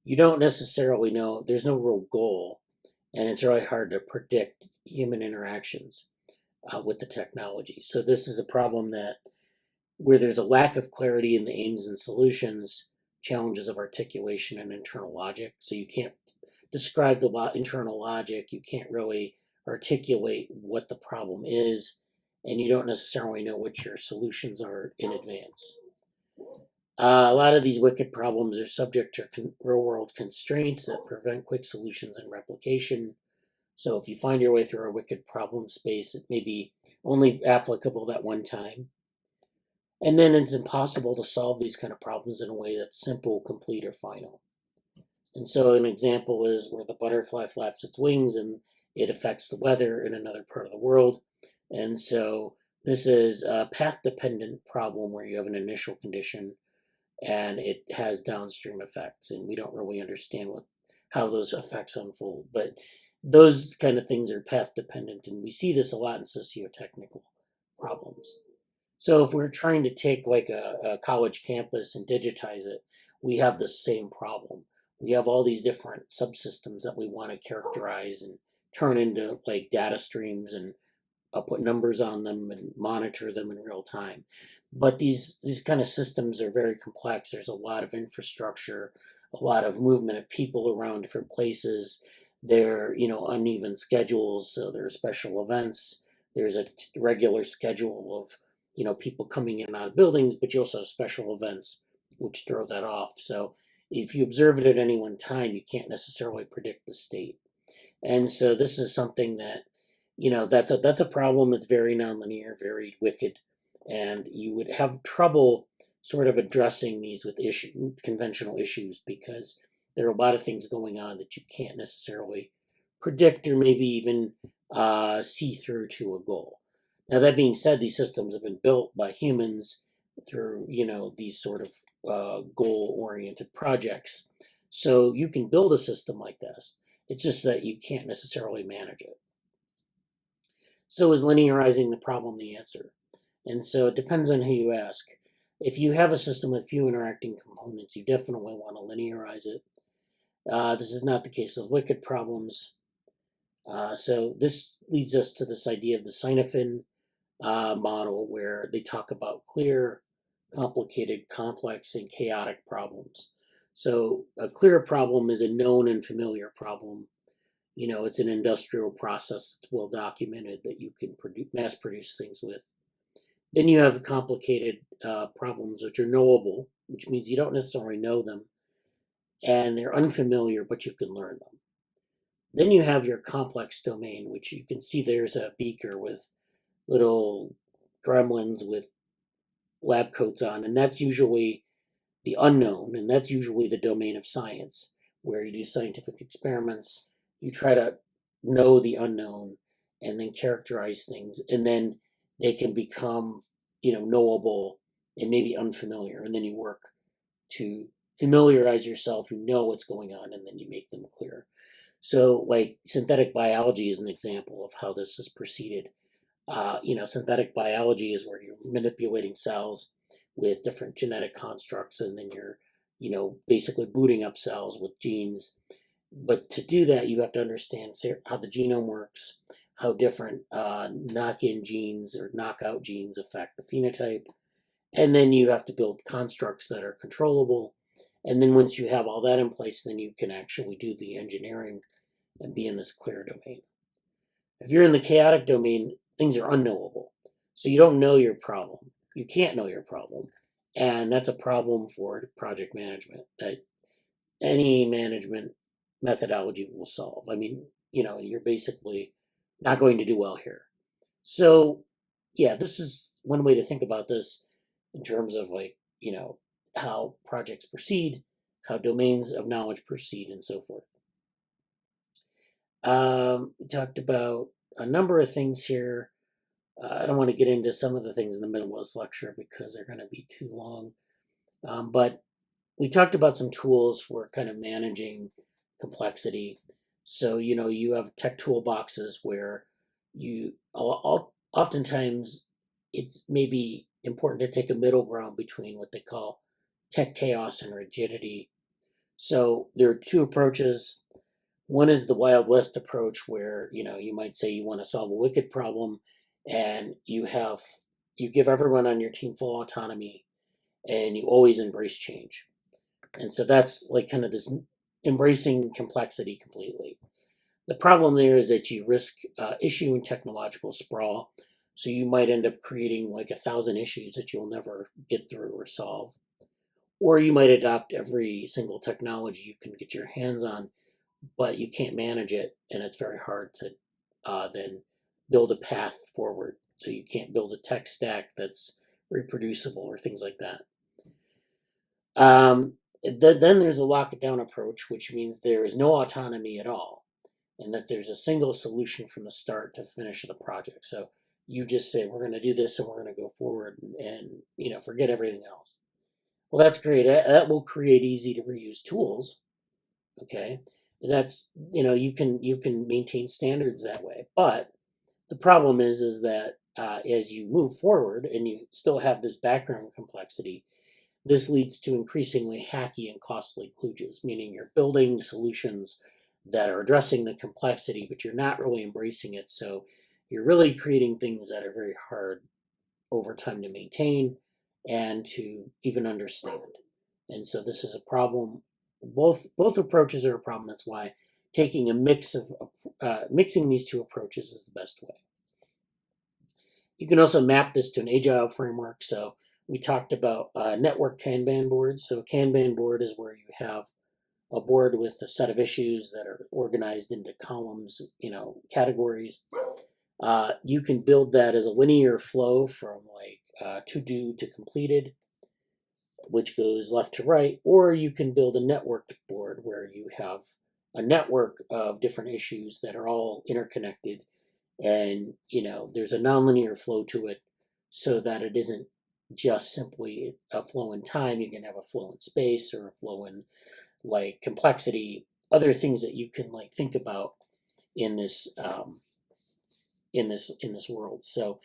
You don't necessarily know, there's no real goal, and it's really hard to predict human interactions with the technology. So this is a problem that where there's a lack of clarity in the aims and solutions, challenges of articulation and internal logic. So you can't describe the internal logic, you can't really articulate what the problem is, and you don't necessarily know what your solutions are in advance. A lot of these wicked problems are subject to real-world constraints that prevent quick solutions and replication. So if you find your way through a wicked problem space, it may be only applicable that one time. And then it's impossible to solve these kind of problems in a way that's simple, complete, or final. And so an example is where the butterfly flaps its wings and it affects the weather in another part of the world. And so this is a path-dependent problem where you have an initial condition and it has downstream effects, and we don't really understand how those effects unfold. But those kind of things are path-dependent, and we see this a lot in socio-technical problems. So if we're trying to take like a college campus and digitize it, we have the same problem. We have all these different subsystems that we want to characterize and turn into like data streams and put numbers on them and monitor them in real time. But these kind of systems are very complex. There's a lot of infrastructure, a lot of movement of people around different places. There, uneven schedules. So there are special events. There's a regular schedule of, people coming in and out of buildings, but you also have special events which throw that off. So if you observe it at any one time, you can't necessarily predict the state. And so this is something that, that's a problem that's very nonlinear, very wicked, and you would have trouble sort of addressing these with conventional issues because there are a lot of things going on that you can't necessarily predict or maybe even see through to a goal. Now, that being said, these systems have been built by humans through, these sort of goal-oriented projects. So you can build a system like this. It's just that you can't necessarily manage it. So is linearizing the problem the answer? And so it depends on who you ask. If you have a system with few interacting components, you definitely want to linearize it. This is not the case with wicked problems. So this leads us to this idea of the Sinofin model, where they talk about clear, complicated, complex, and chaotic problems. So a clear problem is a known and familiar problem. It's an industrial process that's well documented that you can mass produce things with. Then you have complicated problems which are knowable, which means you don't necessarily know them, and they're unfamiliar, but you can learn them. Then you have your complex domain, which you can see there's a beaker with little gremlins with lab coats on, and that's usually the unknown, and that's usually the domain of science, where you do scientific experiments, you try to know the unknown, and then characterize things, and then they can become, knowable and maybe unfamiliar, and then you work to familiarize yourself, you know what's going on, and then you make them clear. So, like, synthetic biology is an example of how this is proceeded. Synthetic biology is where you're manipulating cells with different genetic constructs, and then you're, basically booting up cells with genes. But to do that, you have to understand how the genome works, how different knock-in genes or knockout genes affect the phenotype, and then you have to build constructs that are controllable. And then once you have all that in place, then you can actually do the engineering and be in this clear domain. If you're in the chaotic domain, things are unknowable. So you don't know your problem. You can't know your problem. And that's a problem for project management that any management methodology will solve. I mean, you're basically not going to do well here. So, yeah, this is one way to think about this in terms of how projects proceed, how domains of knowledge proceed, and so forth. We talked about a number of things here. I don't want to get into some of the things in the middle of this lecture because they're going to be too long. But we talked about some tools for kind of managing complexity. So, you have tech toolboxes where oftentimes it's maybe important to take a middle ground between what they call tech chaos and rigidity. So there are two approaches. One is the Wild West approach where, you might say you want to solve a wicked problem and you give everyone on your team full autonomy and you always embrace change. And so that's like kind of this embracing complexity completely. The problem there is that you risk issue and technological sprawl. So you might end up creating like 1,000 issues that you'll never get through or solve. Or you might adopt every single technology you can get your hands on, but you can't manage it, and it's very hard to then build a path forward. So you can't build a tech stack that's reproducible or things like that. Then there's a lock-it-down approach, which means there's no autonomy at all, and that there's a single solution from the start to finish the project. So you just say, we're going to do this and we're going to go forward and forget everything else. Well, that's great. That will create easy to reuse tools. Okay. And that's, you can maintain standards that way. But the problem is that as you move forward and you still have this background complexity, this leads to increasingly hacky and costly kludges, meaning you're building solutions that are addressing the complexity, but you're not really embracing it. So you're really creating things that are very hard over time to maintain and to even understand. And so this is a problem. Both approaches are a problem. That's why taking a mixing these two approaches is the best way. You can also map this to an agile framework. So we talked about network Kanban boards. So a Kanban board is where you have a board with a set of issues that are organized into columns, categories. You can build that as a linear flow from like to do to completed, which goes left to right, or you can build a networked board where you have a network of different issues that are all interconnected, and there's a nonlinear flow to it, so that it isn't just simply a flow in time. You can have a flow in space or a flow in like complexity, other things that you can like think about in this world. So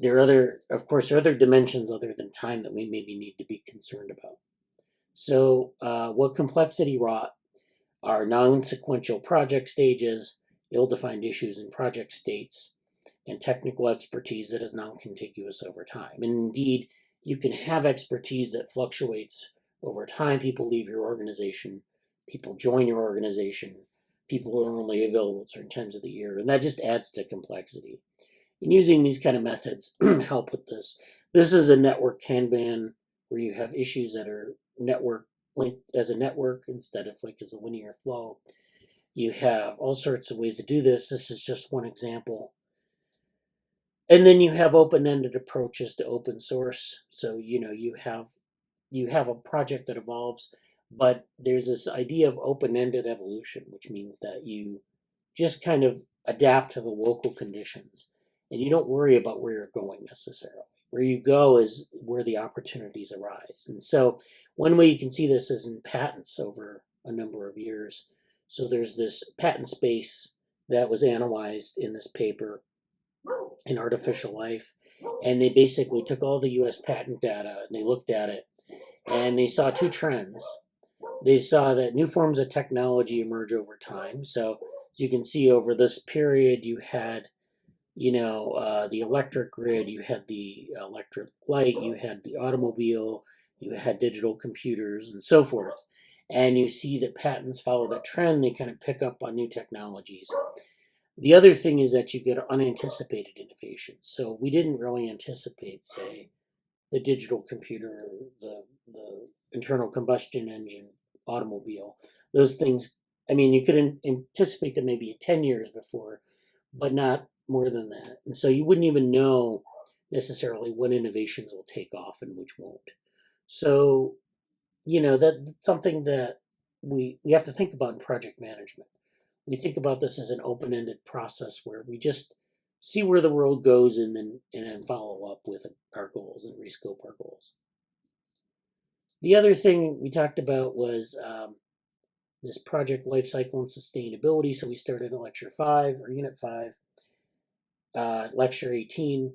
there are other dimensions other than time that we maybe need to be concerned about. So what complexity wrought are non-sequential project stages, ill-defined issues in project states, and technical expertise that is non-contiguous over time. And indeed, you can have expertise that fluctuates over time. People leave your organization, people join your organization, people are only available at certain times of the year, and that just adds to complexity. And using these kind of methods help with this. This is a network Kanban where you have issues that are network linked as a network instead of like as a linear flow. You have all sorts of ways to do this. This is just one example. And then you have open-ended approaches to open source. So you have a project that evolves, but there's this idea of open-ended evolution, which means that you just kind of adapt to the local conditions. And you don't worry about where you're going necessarily. Where you go is where the opportunities arise. And so one way you can see this is in patents over a number of years. So there's this patent space that was analyzed in this paper in Artificial Life. And they basically took all the US patent data and they looked at it and they saw two trends. They saw that new forms of technology emerge over time. So you can see over this period you had the electric grid, you had the electric light, you had the automobile, you had digital computers, and so forth. And you see that patents follow that trend. They kind of pick up on new technologies. The other thing is that you get unanticipated innovation. So we didn't really anticipate, say, the digital computer, the internal combustion engine, automobile. Those things, you could anticipate them maybe 10 years before, but not more than that. And so you wouldn't even know necessarily when innovations will take off and which won't. So, that's something that we have to think about in project management. We think about this as an open-ended process where we just see where the world goes and then follow up with our goals and rescope our goals. The other thing we talked about was this project lifecycle and sustainability. So we started in lecture 5 or unit 5, lecture 18.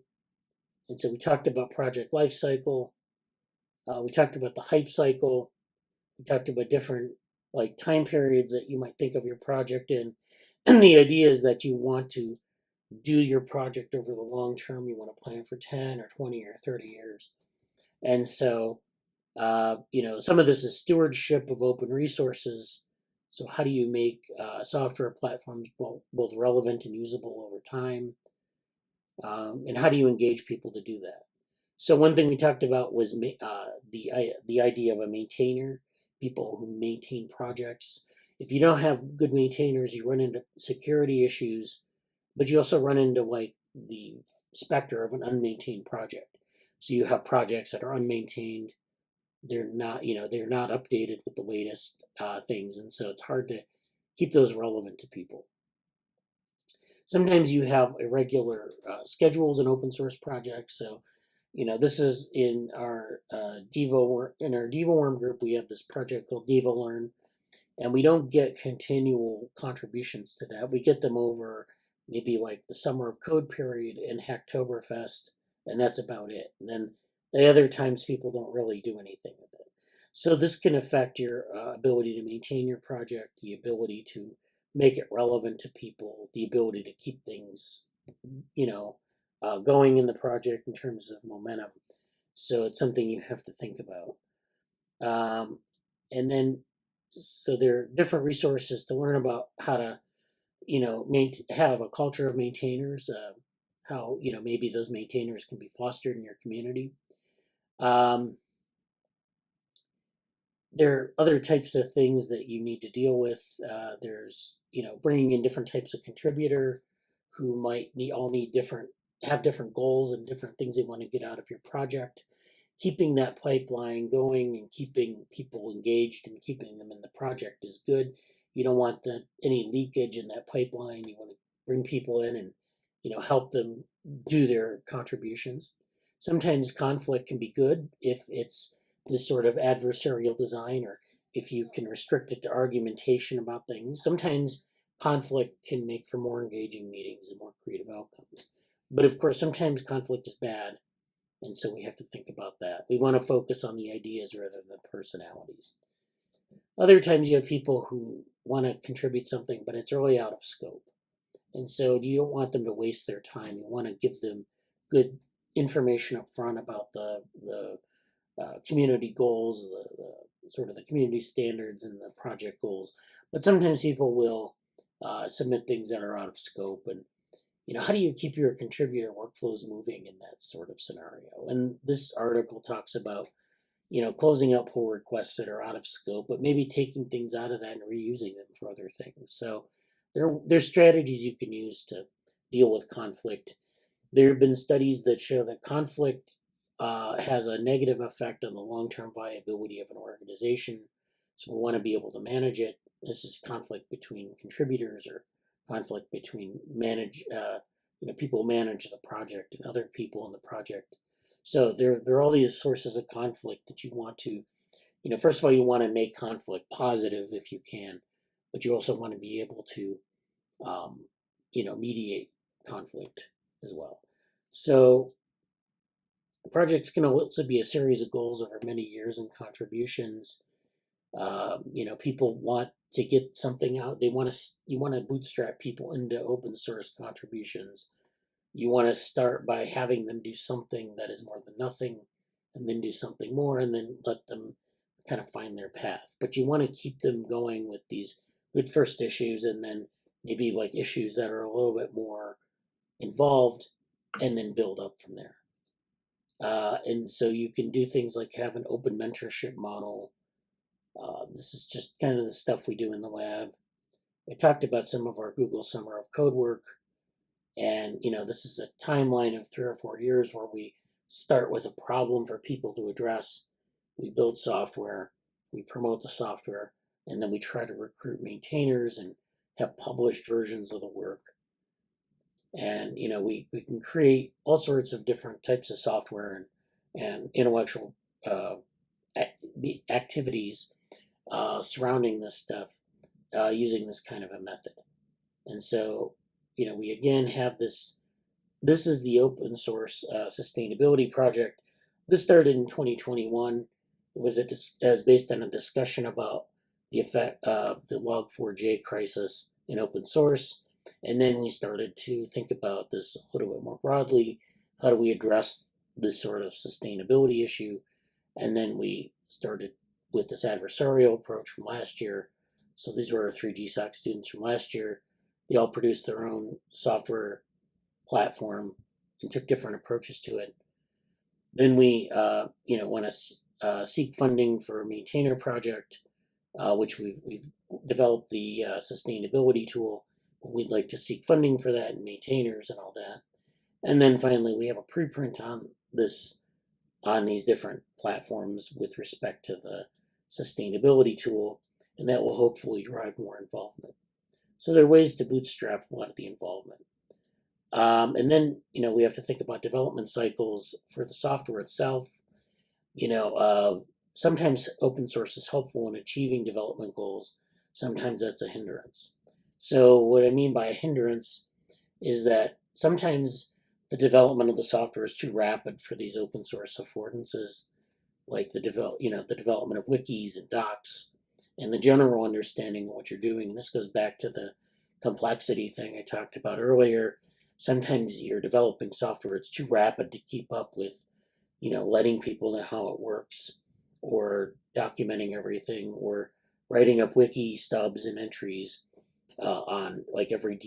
And so we talked about project lifecycle. We talked about the hype cycle. We talked about different time periods that you might think of your project in. And the idea is that you want to do your project over the long term. You want to plan for 10 or 20 or 30 years. And so, some of this is stewardship of open resources. So how do you make software platforms both relevant and usable over time? And how do you engage people to do that? So one thing we talked about was the idea of a maintainer, people who maintain projects. If you don't have good maintainers, you run into security issues, but you also run into the specter of an unmaintained project. So you have projects that are unmaintained. They're not updated with the latest things, and so it's hard to keep those relevant to people. Sometimes you have irregular schedules in open source projects. So, this is in our DevoWorm group. We have this project called DevoLearn, and we don't get continual contributions to that. We get them over maybe the Summer of Code period and Hacktoberfest, and that's about it. And then the other times people don't really do anything with it. So this can affect your ability to maintain your project, the ability to make it relevant to people, the ability to keep things, going in the project in terms of momentum. So it's something you have to think about. And then, so there are different resources to learn about how to, have a culture of maintainers, how, maybe those maintainers can be fostered in your community. There are other types of things that you need to deal with. There's, bringing in different types of contributor who might have different goals and different things they want to get out of your project. Keeping that pipeline going and keeping people engaged and keeping them in the project is good. You don't want any leakage in that pipeline. You want to bring people in and, help them do their contributions. Sometimes conflict can be good if it's this sort of adversarial design, or if you can restrict it to argumentation about things. Sometimes conflict can make for more engaging meetings and more creative outcomes. But of course, sometimes conflict is bad, and so we have to think about that. We want to focus on the ideas rather than the personalities. Other times you have people who want to contribute something, but it's really out of scope. And so you don't want them to waste their time. You want to give them good information up front about the community goals, the sort of the community standards and the project goals. But sometimes people will submit things that are out of scope. And, how do you keep your contributor workflows moving in that sort of scenario? And this article talks about, closing out pull requests that are out of scope, but maybe taking things out of that and reusing them for other things. So there's strategies you can use to deal with conflict. There have been studies that show that conflict has a negative effect on the long-term viability of an organization. So we want to be able to manage it. This is conflict between contributors or conflict between people manage the project and other people in the project. So there are all these sources of conflict that you want to, first of all, you want to make conflict positive if you can, but you also want to be able to, mediate conflict as well. So the project's going to also be a series of goals over many years and contributions. People want to get something out. You want to bootstrap people into open source contributions. You want to start by having them do something that is more than nothing, and then do something more, and then let them kind of find their path. But you want to keep them going with these good first issues, and then maybe issues that are a little bit more involved, and then build up from there. And so you can do things like have an open mentorship model. This is just kind of the stuff we do in the lab. I talked about some of our Google Summer of Code work. And, this is a timeline of 3 or 4 years where we start with a problem for people to address. we build software, we promote the software, and then we try to recruit maintainers and have published versions of the work. And we can create all sorts of different types of software and intellectual activities surrounding this stuff using this kind of a method. And so, we again have this. This is the open source sustainability project. This started in 2021. It was based on a discussion about the effect of the Log4j crisis in open source. And then we started to think about this a little bit more broadly. How do we address this sort of sustainability issue? And then we started with this adversarial approach from last year. So these were our 3 GSOC students from last year. They all produced their own software platform and took different approaches to it. Then we, want to seek funding for a maintainer project, which we've developed the sustainability tool. We'd like to seek funding for that and maintainers and all that. And then finally, we have a preprint on these different platforms with respect to the sustainability tool, and that will hopefully drive more involvement. So there are ways to bootstrap a lot of the involvement. And then, we have to think about development cycles for the software itself. Sometimes open source is helpful in achieving development goals. Sometimes that's a hindrance. So what I mean by a hindrance is that sometimes the development of the software is too rapid for these open source affordances, like the development of wikis and docs, and the general understanding of what you're doing. And this goes back to the complexity thing I talked about earlier. Sometimes you're developing software, it's too rapid to keep up with, letting people know how it works, or documenting everything, or writing up wiki stubs and entries on like every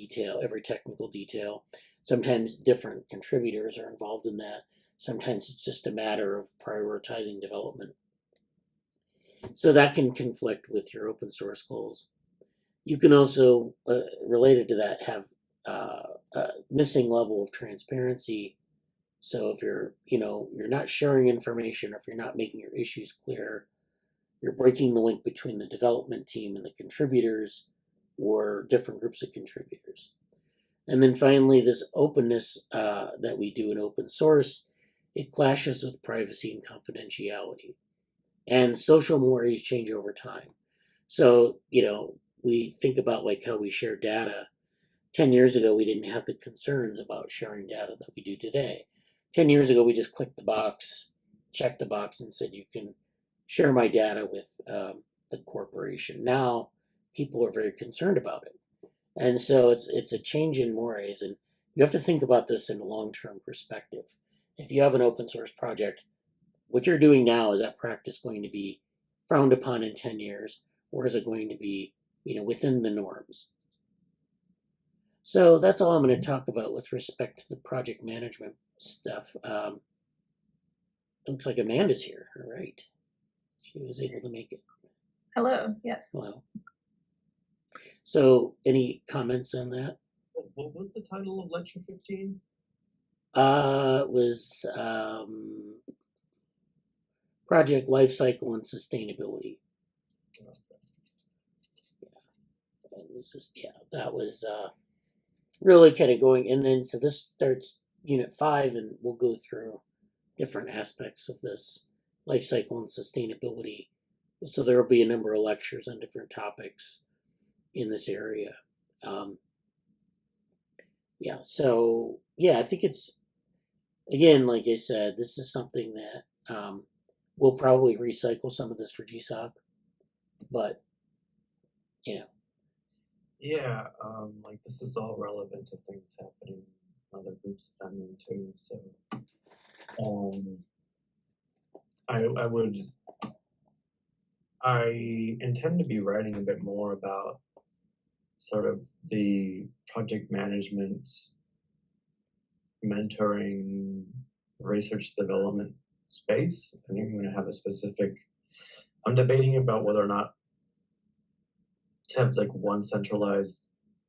technical detail. Sometimes different contributors are involved in that. Sometimes it's just a matter of prioritizing development. So that can conflict with your open source goals. You can also, related to that, have a missing level of transparency. So if you're not sharing information, or if you're not making your issues clear, you're breaking the link between the development team and the contributors, or different groups of contributors. And then finally, this openness that we do in open source, it clashes with privacy and confidentiality. And social mores change over time. So, we think about like how we share data. 10 years ago, we didn't have the concerns about sharing data that we do today. 10 years ago, we just clicked the box, checked the box, and said, you can share my data with the corporation. Now, people are very concerned about it. And so it's a change in mores, and you have to think about this in a long-term perspective. If you have an open source project, what you're doing now, is that practice going to be frowned upon in 10 years, or is it going to be, within the norms? So that's all I'm going to talk about with respect to the project management stuff. It looks like Amanda's here. All right. She was able to make it. Hello, yes. Hello. So any comments on that? What was the title of lecture 15? It was Project Lifecycle and Sustainability. That was really kind of going, and then so this starts unit 5, and we'll go through different aspects of this life cycle and sustainability. So there will be a number of lectures on different topics in this area. I think it's, again, like I said, this is something that we'll probably recycle some of this for GSOC, but Yeah, like this is all relevant to things happening in other groups that I'm in too. So, I intend to be writing a bit more about sort of the project management, mentoring, research development space. I think I'm going to have a specific. I'm debating about whether or not to have like one centralized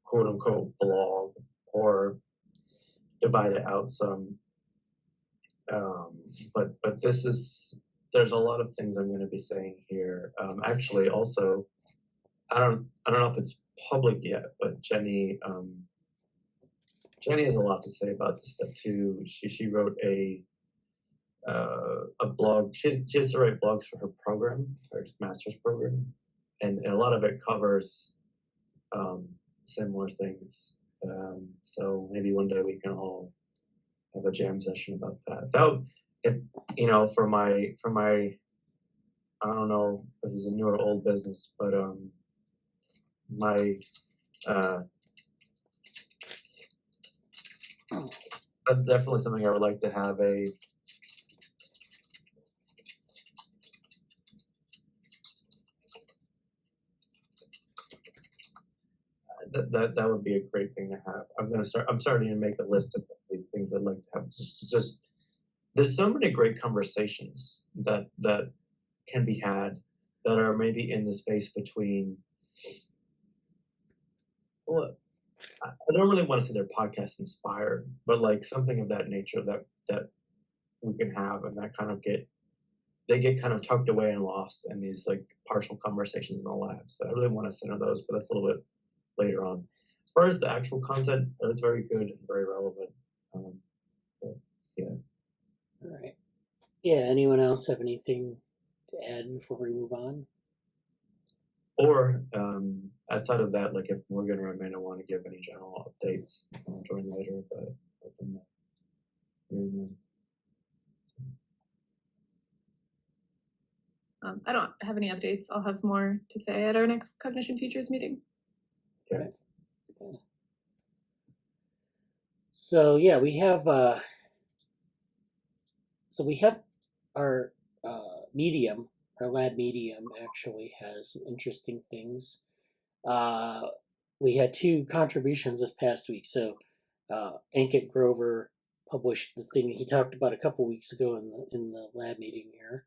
quote unquote blog, or divide it out some. But this is there's a lot of things I'm going to be saying here. Actually, also, I don't know if it's public yet, but Jenny has a lot to say about this stuff too. She wrote a blog. She has to write blogs for her program, her master's program, and a lot of it covers similar things. So maybe one day we can all have a jam session about that. That would, if for my I don't know if this is a new or old business, but my that's definitely something I would like to have a that would be a great thing to have. I'm starting to make a list of these things I'd like to have. Just there's so many great conversations that can be had that are maybe in the space between. Well, I don't really want to say they're podcast inspired, but like something of that nature that we can have, and that kind of get kind of tucked away and lost in these like partial conversations in the lab. So I really want to center those, but that's a little bit later on. As far as the actual content, it's very good and very relevant. But, yeah. All right. Yeah. Anyone else have anything to add before we move on? Or outside of that, like if Morgan or Amanda want to give any general updates, I'll join later. But I don't have any updates. I'll have more to say at our next Cognition Futures meeting. Okay. So yeah, we have our medium. Our lab medium actually has interesting things. We had 2 contributions this past week. So Ankit Grover published the thing he talked about a couple weeks ago in the lab meeting here,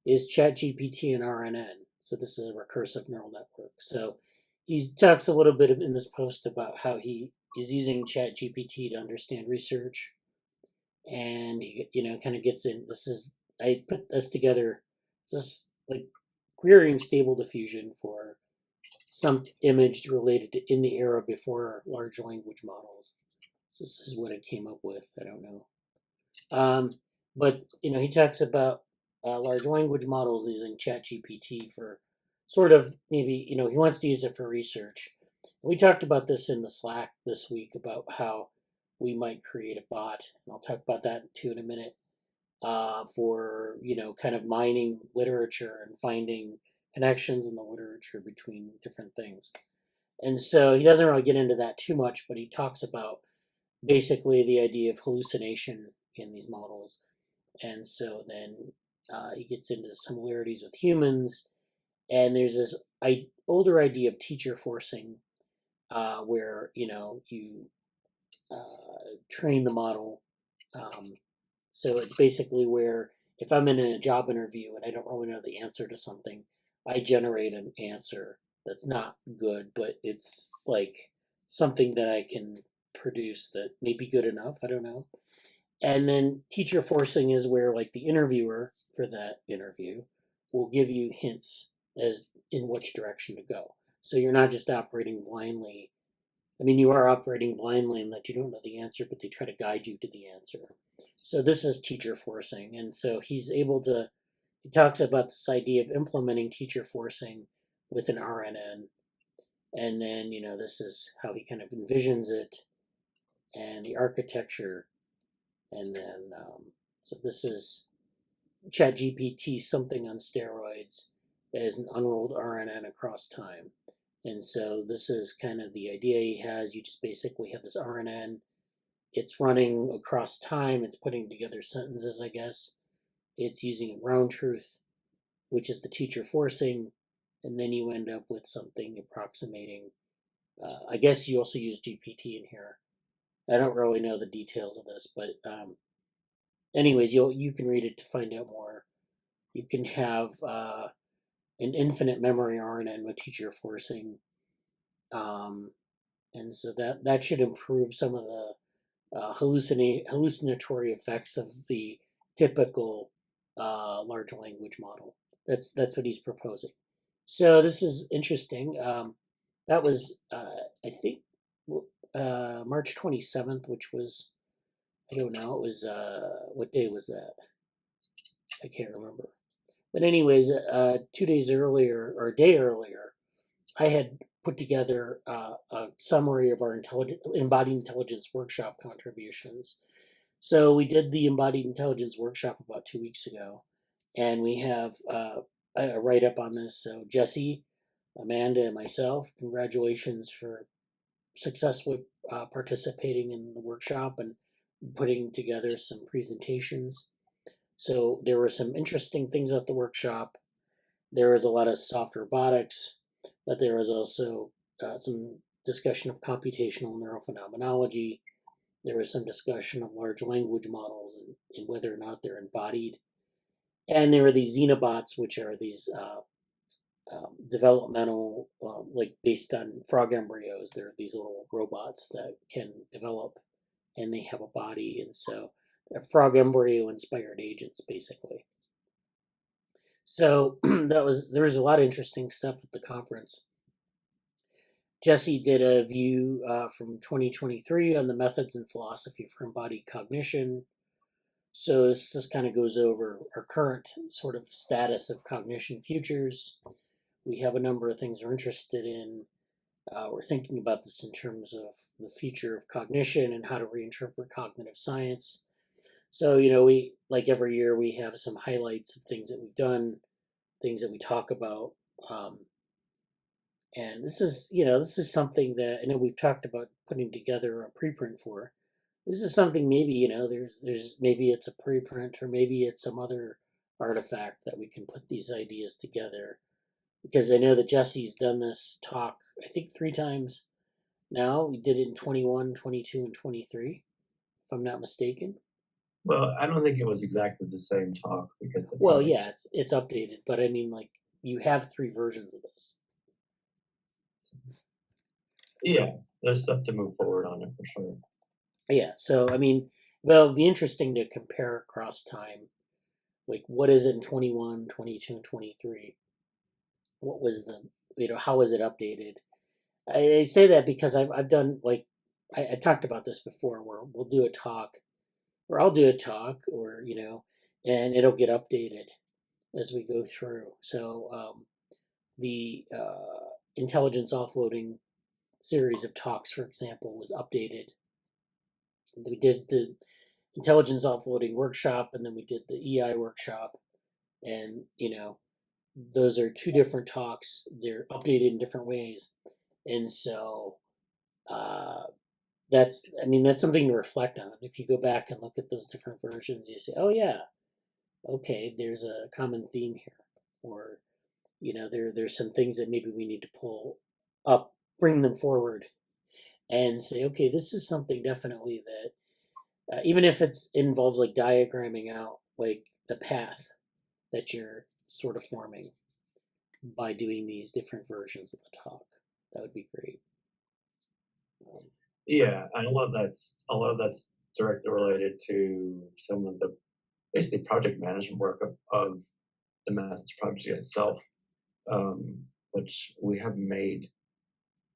is ChatGPT and RNN. So this is a recursive neural network. So he talks a little bit in this post about how he is using ChatGPT to understand research, and he kind of gets in. I put this together. This like querying stable diffusion for some image related to in the era before large language models. So this is what I came up with. I don't know, but he talks about large language models using ChatGPT for sort of maybe he wants to use it for research. We talked about this in the Slack this week about how we might create a bot, and I'll talk about that too in a minute. For kind of mining literature and finding connections in the literature between different things. And so he doesn't really get into that too much, but he talks about basically the idea of hallucination in these models. And so then he gets into similarities with humans, and there's this older idea of teacher forcing, where you train the model. So it's basically where if I'm in a job interview and I don't really know the answer to something, I generate an answer that's not good, but it's like something that I can produce that may be good enough. I don't know. And then teacher forcing is where like the interviewer for that interview will give you hints as in which direction to go. So you're not just operating blindly. I mean, you are operating blindly in that you don't know the answer, but they try to guide you to the answer. So this is teacher forcing. And so he talks about this idea of implementing teacher forcing with an RNN. And then, this is how he kind of envisions it and the architecture. And then, so this is ChatGPT something on steroids as an unrolled RNN across time. And so this is kind of the idea he has. You just basically have this RNN. It's running across time. It's putting together sentences, I guess. It's using a ground truth, which is the teacher forcing. And then you end up with something approximating. I guess you also use GPT in here. I don't really know the details of this, but anyways, you can read it to find out more. You can have an infinite memory RNN with teacher forcing, and so that should improve some of the hallucinatory effects of the typical large language model. That's what he's proposing. So this is interesting. That was I think March 27th, which was, I don't know, it was what day was that? I can't remember. But anyways, 2 days earlier or a day earlier, I had put together a summary of our embodied intelligence workshop contributions. So we did the embodied intelligence workshop about 2 weeks ago, and we have a write-up on this. So Jesse, Amanda, and myself, congratulations for successfully participating in the workshop and putting together some presentations. So there were some interesting things at the workshop. There was a lot of soft robotics, but there was also some discussion of computational neurophenomenology. There was some discussion of large language models and whether or not they're embodied. And there were these xenobots, which are these developmental, like based on frog embryos. They're these little robots that can develop, and they have a body, and so they're frog embryo inspired agents, basically. So there was a lot of interesting stuff at the conference. Jesse did a view from 2023 on the methods and philosophy for embodied cognition. So this just kind of goes over our current sort of status of cognition futures. We have a number of things we're interested in. We're thinking about this in terms of the future of cognition and how to reinterpret cognitive science. So, we, like every year, we have some highlights of things that we've done, things that we talk about. And this is something that I know we've talked about putting together a preprint for. This is something maybe, there's maybe it's a preprint or maybe it's some other artifact that we can put these ideas together. Because I know that Jesse's done this talk, I think 3 times now. We did it in 21, 22, and 23, if I'm not mistaken. Well, I don't think it was exactly the same talk because Yeah, it's updated, but I mean, like, you have 3 versions of this. Yeah, there's stuff to move forward on it for sure. Yeah, so I mean, well, it'd be interesting to compare across time. Like, what is it in 21, 22, and 23? What was how was it updated? I say that because I've done, like, I've talked about this before, where we'll do a talk, or I'll do a talk, or, and it'll get updated as we go through. So the intelligence offloading series of talks, for example, was updated. We did the intelligence offloading workshop, and then we did the EI workshop, and those are 2 different talks. They're updated in different ways, and so that's something to reflect on. If you go back and look at those different versions, you say, oh yeah, okay, there's a common theme here, or there's some things that maybe we need to pull up, bring them forward, and say, okay, this is something definitely that even if it involves like diagramming out like the path that you're sort of forming by doing these different versions of the talk, that would be great. Yeah, and a lot of that's directly related to some of the basically project management work of the methods project itself, which we have made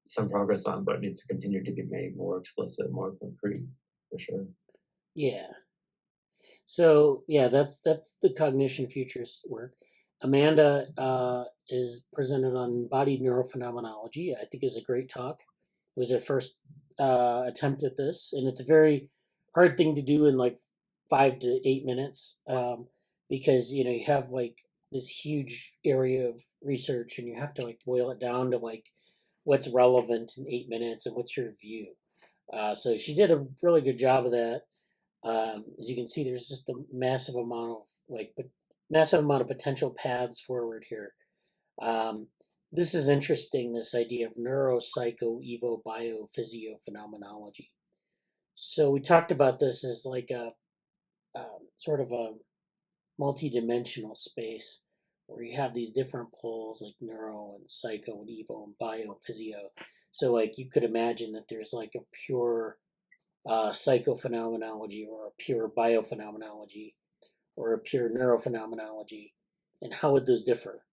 some progress on, but it needs to continue to be made more explicit, more concrete, for sure. Yeah. So yeah, that's the cognition futures work. Amanda is presented on embodied neurophenomenology. I think it was a great talk. It was her first attempt at this, and it's a very hard thing to do in like 5 to 8 minutes, because you have like this huge area of research, and you have to like boil it down to like what's relevant in 8 minutes and what's your view. So she did a really good job of that. As you can see, there's just a massive amount of potential paths forward here. This is interesting, this idea of neuropsycho-evo-bio-physio-phenomenology. So we talked about this as like a sort of a multi-dimensional space where you have these different poles like neuro and psycho and evo and bio, physio. So like you could imagine that there's like a pure psychophenomenology or a pure biophenomenology, or a pure neurophenomenology, and how would those differ?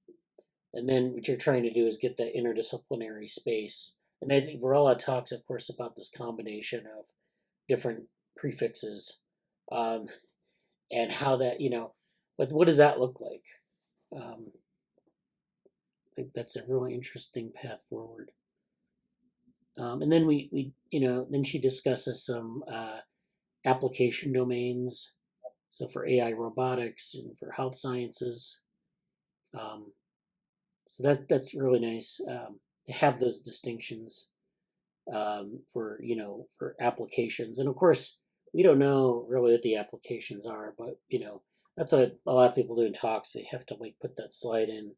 And then what you're trying to do is get that interdisciplinary space. And I think Varela talks, of course, about this combination of different prefixes, and how that, what does that look like? I think that's a really interesting path forward. And then then she discusses some application domains. So for AI robotics and for health sciences. So that's really nice to have those distinctions for applications. And of course, we don't know really what the applications are, but that's what a lot of people do in talks. They have to put that slide in,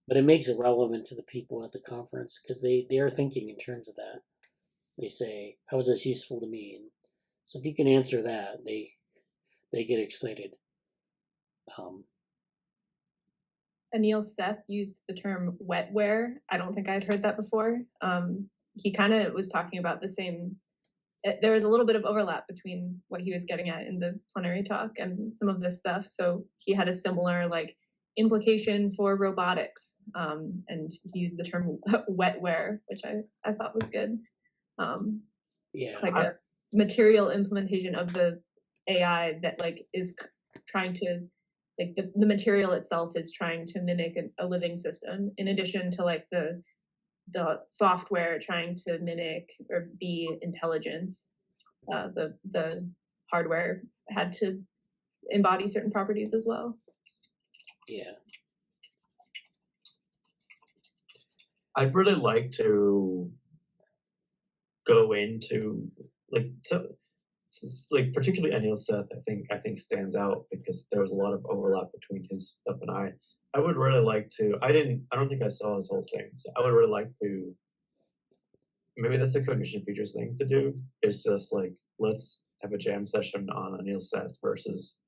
but it makes it relevant to the people at the conference because they are thinking in terms of that. They say, "How is this useful to me?" And so if you can answer that, they get excited. Anil Seth used the term wetware. I don't think I'd heard that before. He kind of was talking about the same. There was a little bit of overlap between what he was getting at in the plenary talk and some of this stuff. So he had a similar implication for robotics, and he used the term wetware, which I thought was good. A material implementation of the AI that is trying to the material itself is trying to mimic a living system, in addition to the software trying to mimic or be intelligence. The hardware had to embody certain properties as well. Yeah. I'd really like to go into particularly Anil Seth, I think stands out because there was a lot of overlap between his stuff and I would really like to. I don't think I saw his whole thing, so I would really like to. Maybe that's a cognition features thing to do. It's just let's have a jam session on Anil Seth versus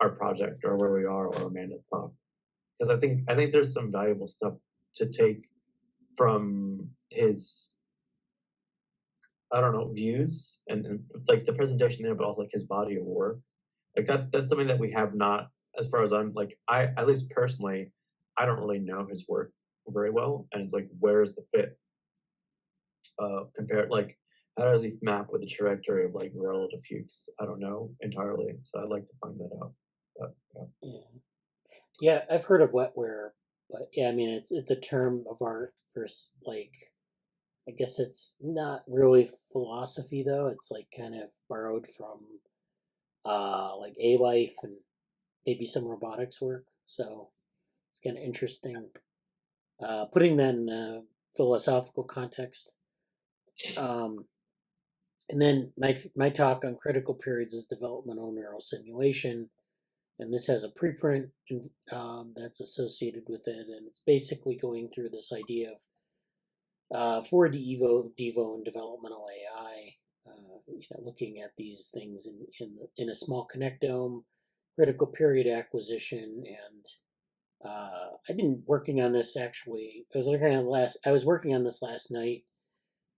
our project or where we are or Amanda's talk, because I think there's some valuable stuff to take from his views and the presentation there, but also his body of work. That's something that we have not, as far as I at least personally, I don't really know his work very well, and it's where's the fit? Compared how does he map with the trajectory of relative Fuchs? I don't know entirely, so I'd like to find that out. But, yeah, I've heard of wetware, but yeah, I mean it's a term of art for I guess it's not really philosophy though. It's kind of borrowed from A-Life and maybe some robotics work. So it's kind of interesting putting that in a philosophical context. And then my talk on critical periods is developmental neural simulation, and this has a preprint that's associated with it, and it's basically going through this idea of 4D Devo, and developmental AI, looking at these things in a small connectome, critical period acquisition, and I've been working on this actually. I was working on this last night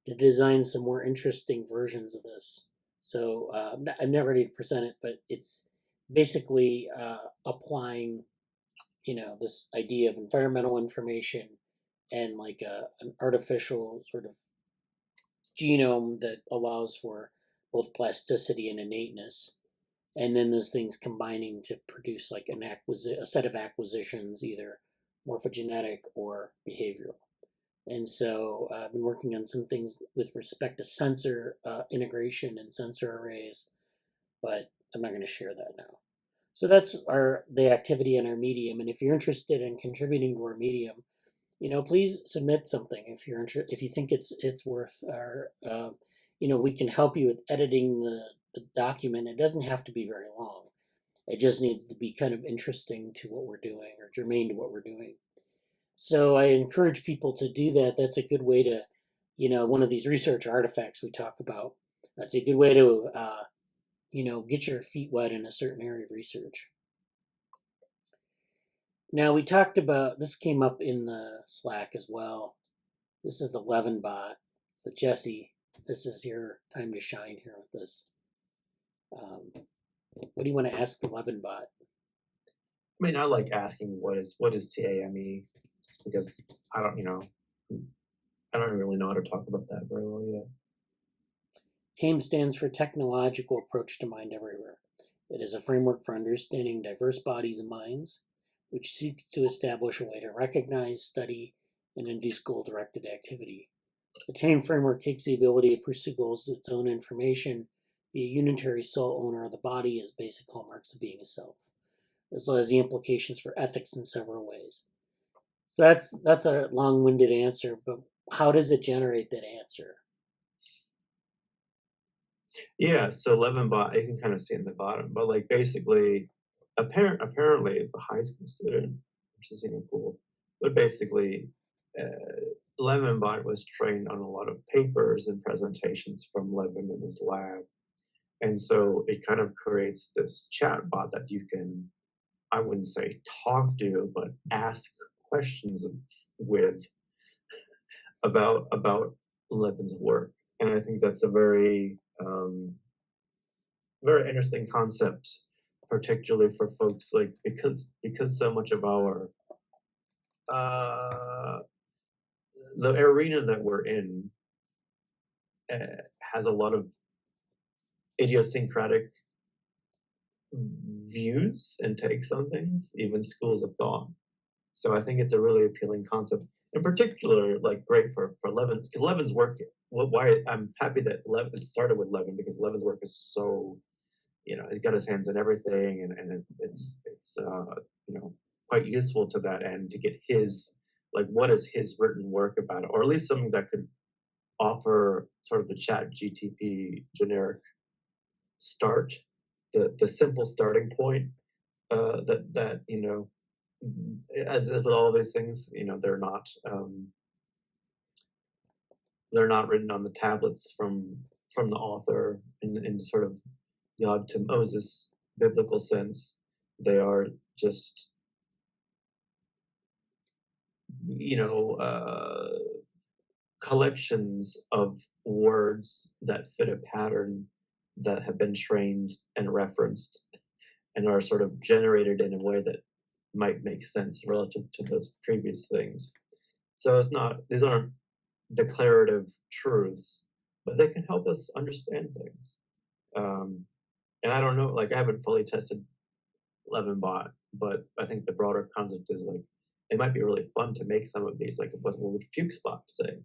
to design some more interesting versions of this. So I'm not ready to present it, but it's basically applying, this idea of environmental information and an artificial sort of genome that allows for both plasticity and innateness, and then those things combining to produce a set of acquisitions, either morphogenetic or behavioral. And so I've been working on some things with respect to sensor integration and sensor arrays, but I'm not going to share that now. So that's the activity in our medium, and if you're interested in contributing to our medium, please submit something if you think it's worth our. We can help you with editing the document. It doesn't have to be very long. It just needs to be kind of interesting to what we're doing or germane to what we're doing. So I encourage people to do that. That's a good way to, one of these research artifacts we talk about. That's a good way to, get your feet wet in a certain area of research. Now we talked about, this came up in the Slack as well. This is the Levin bot. So Jesse, this is your time to shine here with this. What do you want to ask the Levin bot? mean, I like asking what is TAME, because I don't really know how to talk about that very well yet. TAME stands for Technological Approach to Mind Everywhere. It is a framework for understanding diverse bodies and minds, which seeks to establish a way to recognize, study, and induce goal-directed activity. The TAME framework takes the ability to pursue goals to its own information, be a unitary sole owner of the body as basic hallmarks of being a self, as well as the implications for ethics in several ways. So that's a long-winded answer, but how does it generate that answer? Yeah, so Levinbot, you can kind of see in the bottom, but like basically, apparently it's a high school student, which is cool. But basically, Levinbot was trained on a lot of papers and presentations from Levin in his lab, and so it kind of creates this chat bot that you can, I wouldn't say talk to, but ask questions with about Levin's work, and I think that's a very very interesting concept, particularly for folks like because so much of our the arena that we're in has a lot of idiosyncratic views and takes on things, even schools of thought. So I think it's a really appealing concept, in particular, like great for Levin, because Levin's work. Why I'm happy that Levin started with Levin, because Levin's work is so, he's got his hands in everything, and it's quite useful to that end to get his, like, what is his written work about it, or at least something that could offer sort of the chat GTP generic start, the simple starting point, that as with all these things, they're not written on the tablets from the author in sort of Yod to Moses biblical sense. They are just collections of words that fit a pattern that have been trained and referenced and are sort of generated in a way that might make sense relative to those previous things. So these aren't declarative truths, but they can help us understand things. And I don't know, like, I haven't fully tested Levinbot, but I think the broader concept is like, it might be really fun to make some of these, like what would Fuchsbot say?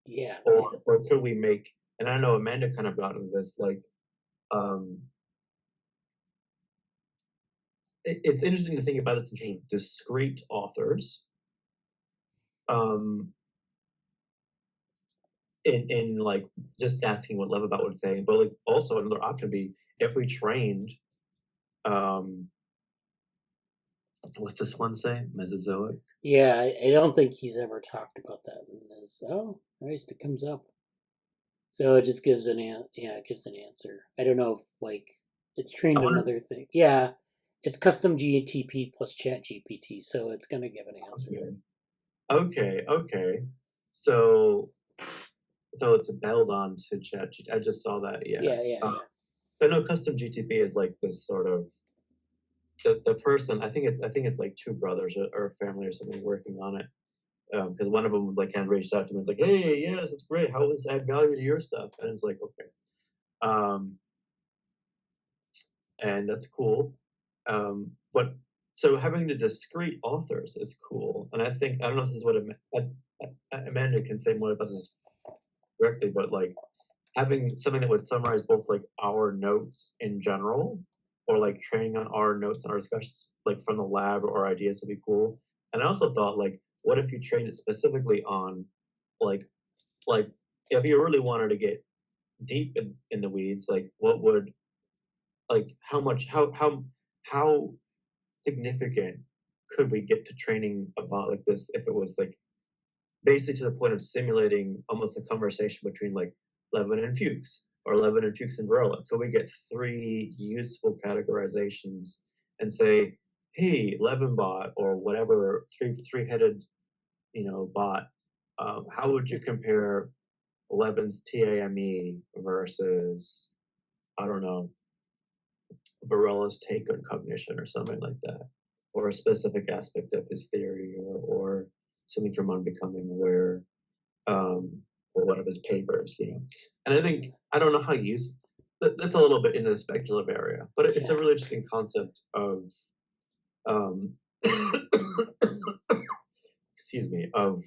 Yeah. Or could we make, and I know Amanda kind of got into this, like, it's interesting to think about this in terms of discrete authors. In like just asking what Levinbot would say, but like also another option would be if we trained, what's this one say? Mesozoic? Yeah, I don't think he's ever talked about that in this. Oh, nice, it comes up. So it just gives it gives an answer. I don't know if like it's trained another thing. Yeah, it's custom GTP plus chat GPT, so it's gonna give an answer. Okay. So it's a build on to chat GPT. I just saw that, yeah. I know custom GTP is like this sort of the person. I think it's like two brothers or a family or something working on it. Because one of them like kind of reached out to me, was like, "Hey, yes, it's great. How does add value to your stuff?" And it's like, okay, and that's cool. But so having the discrete authors is cool, and I don't know if this is what Amanda can say more about this directly, but like having something that would summarize both like our notes in general, or like training on our notes and our discussions like from the lab or ideas would be cool. And I also thought, like, what if you trained it specifically on like if you really wanted to get deep in the weeds, like what would, like, how significant could we get to training about like this if it was like basically to the point of simulating almost a conversation between like Levin and Fuchs, or Levin and Fuchs and Varela? Could we get 3 useful categorizations and say, hey, Levinbot or whatever three-headed bot, how would you compare Levin's TAME versus, I don't know, Varela's take on cognition or something like that? or a specific aspect of his theory, or something from Unbecoming, where or one of his papers, And I think I don't know how you use that's a little bit into the speculative area, but it's a really interesting concept of excuse me, of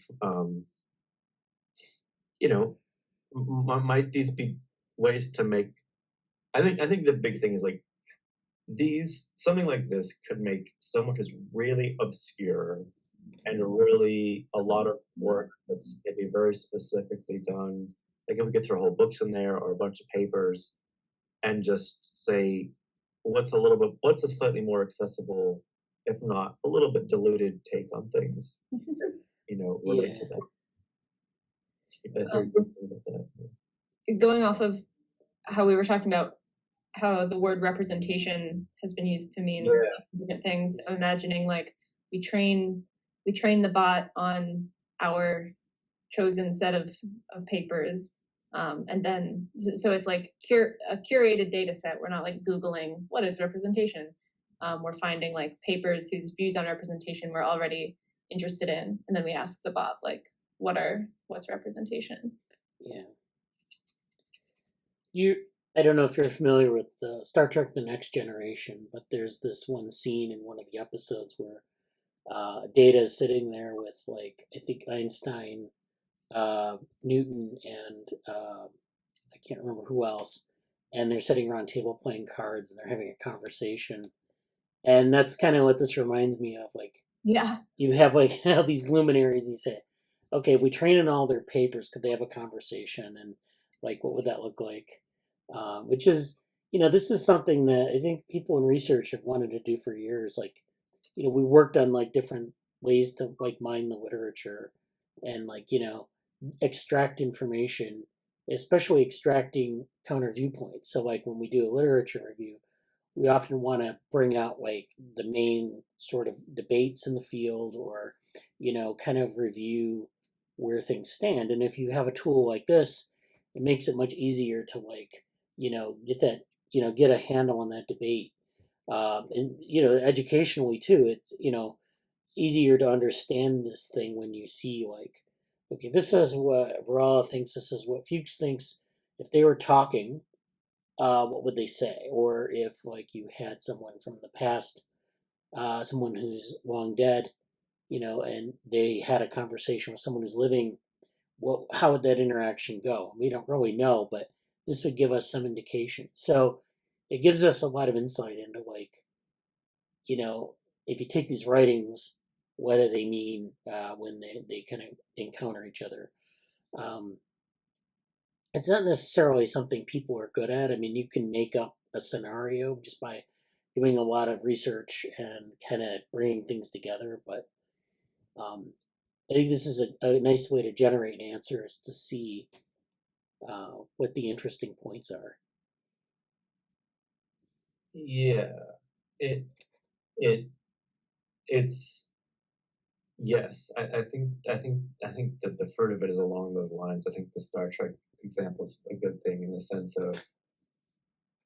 might these be ways to make? I think the big thing is like something like this could make so much is really obscure and really a lot of work that's maybe very specifically done. Like if we could throw whole books in there or a bunch of papers and just say what's a slightly more accessible, if not a little bit diluted take on things, relate to that. Going off of how we were talking about how the word representation has been used to mean different things, I'm imagining like we train the bot on our chosen set of papers, and then so it's like a curated data set. We're not like Googling what is representation. We're finding like papers whose views on representation we're already interested in, and then we ask the bot like what's representation. I don't know if you're familiar with Star Trek: The Next Generation, but there's this one scene in one of the episodes where Data is sitting there with like I think Einstein, Newton, and I can't remember who else, and they're sitting around a table playing cards and they're having a conversation, and that's kind of what this reminds me of. Like, you have like these luminaries, and you say, okay, if we train in all their papers, could they have a conversation, and like what would that look like? Which is, this is something that I think people in research have wanted to do for years. Like, we worked on like different ways to like mine the literature and like, extract information, especially extracting counter viewpoints. So like when we do a literature review, we often want to bring out like the main sort of debates in the field or, kind of review where things stand. And if you have a tool like this, it makes it much easier to like, get that, get a handle on that debate. And, educationally too, it's, easier to understand this thing when you see like, okay, this is what Varela thinks, this is what Fuchs thinks. If they were talking, what would they say? Or if like you had someone from the past, someone who's long dead, and they had a conversation with someone who's living, how would that interaction go? We don't really know, but this would give us some indication. So it gives us a lot of insight into like, if you take these writings, what do they mean when they kind of encounter each other? It's not necessarily something people are good at. I mean, you can make up a scenario just by doing a lot of research and kind of bringing things together. But I think this is a nice way to generate answers to see what the interesting points are. It's yes. I think that the fruit of it is along those lines. I think the Star Trek example is a good thing in the sense of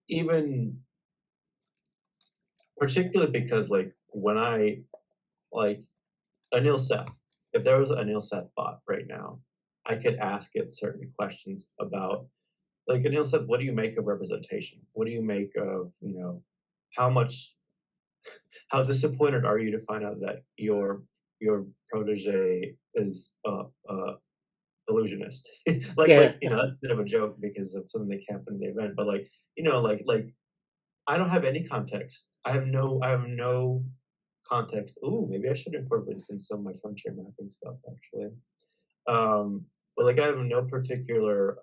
even particularly because like when I like Anil Seth, if there was an Anil Seth bot right now, I could ask it certain questions about like Anil Seth, what do you make of representation? What do you make of, how disappointed are you to find out that your protege is illusionist? That's a bit of a joke because of something that happened in the event, but like I don't have any context. I have no context. Ooh, maybe I should incorporate this in some of my frontier mapping stuff actually. But like I have no particular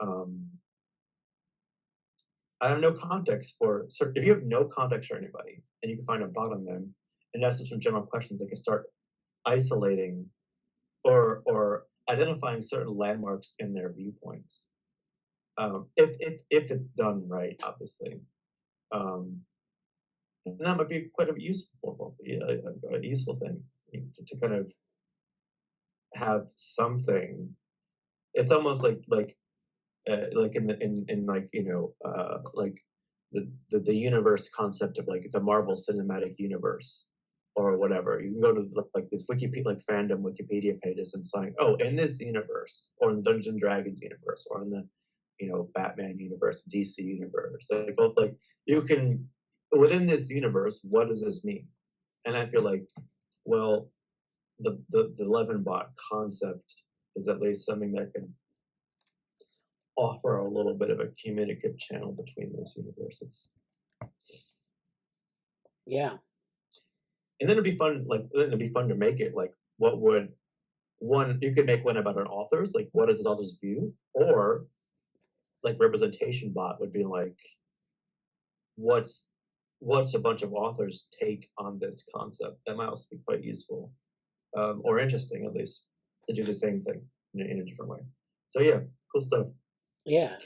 I have no context for certain. If you have no context for anybody and you can find a bot on them and ask them some general questions, they can start isolating or identifying certain landmarks in their viewpoints. If it's done right, obviously. And that might be quite a useful thing to kind of have something. It's almost like in like like the universe concept of like the Marvel Cinematic Universe, or whatever. You can go to like this Wikipedia, like fandom Wikipedia pages and saying, oh, in this universe, or in Dungeons and Dragons universe, or in the, you know, Batman universe, DC universe, like both, like you can, within this universe, what does this mean? And I feel like, well, the Levin bot concept is at least something that can offer a little bit of a communicative channel between those universes. Yeah. And then it'd be fun, like, then it'd be fun to make it like, what would one, you could make one about an author's, like, what is this author's view? Or like representation bot would be like, what's a bunch of authors' take on this concept? That might also be quite useful, or interesting at least, to do the same thing in a different way. So yeah, cool stuff. Yeah.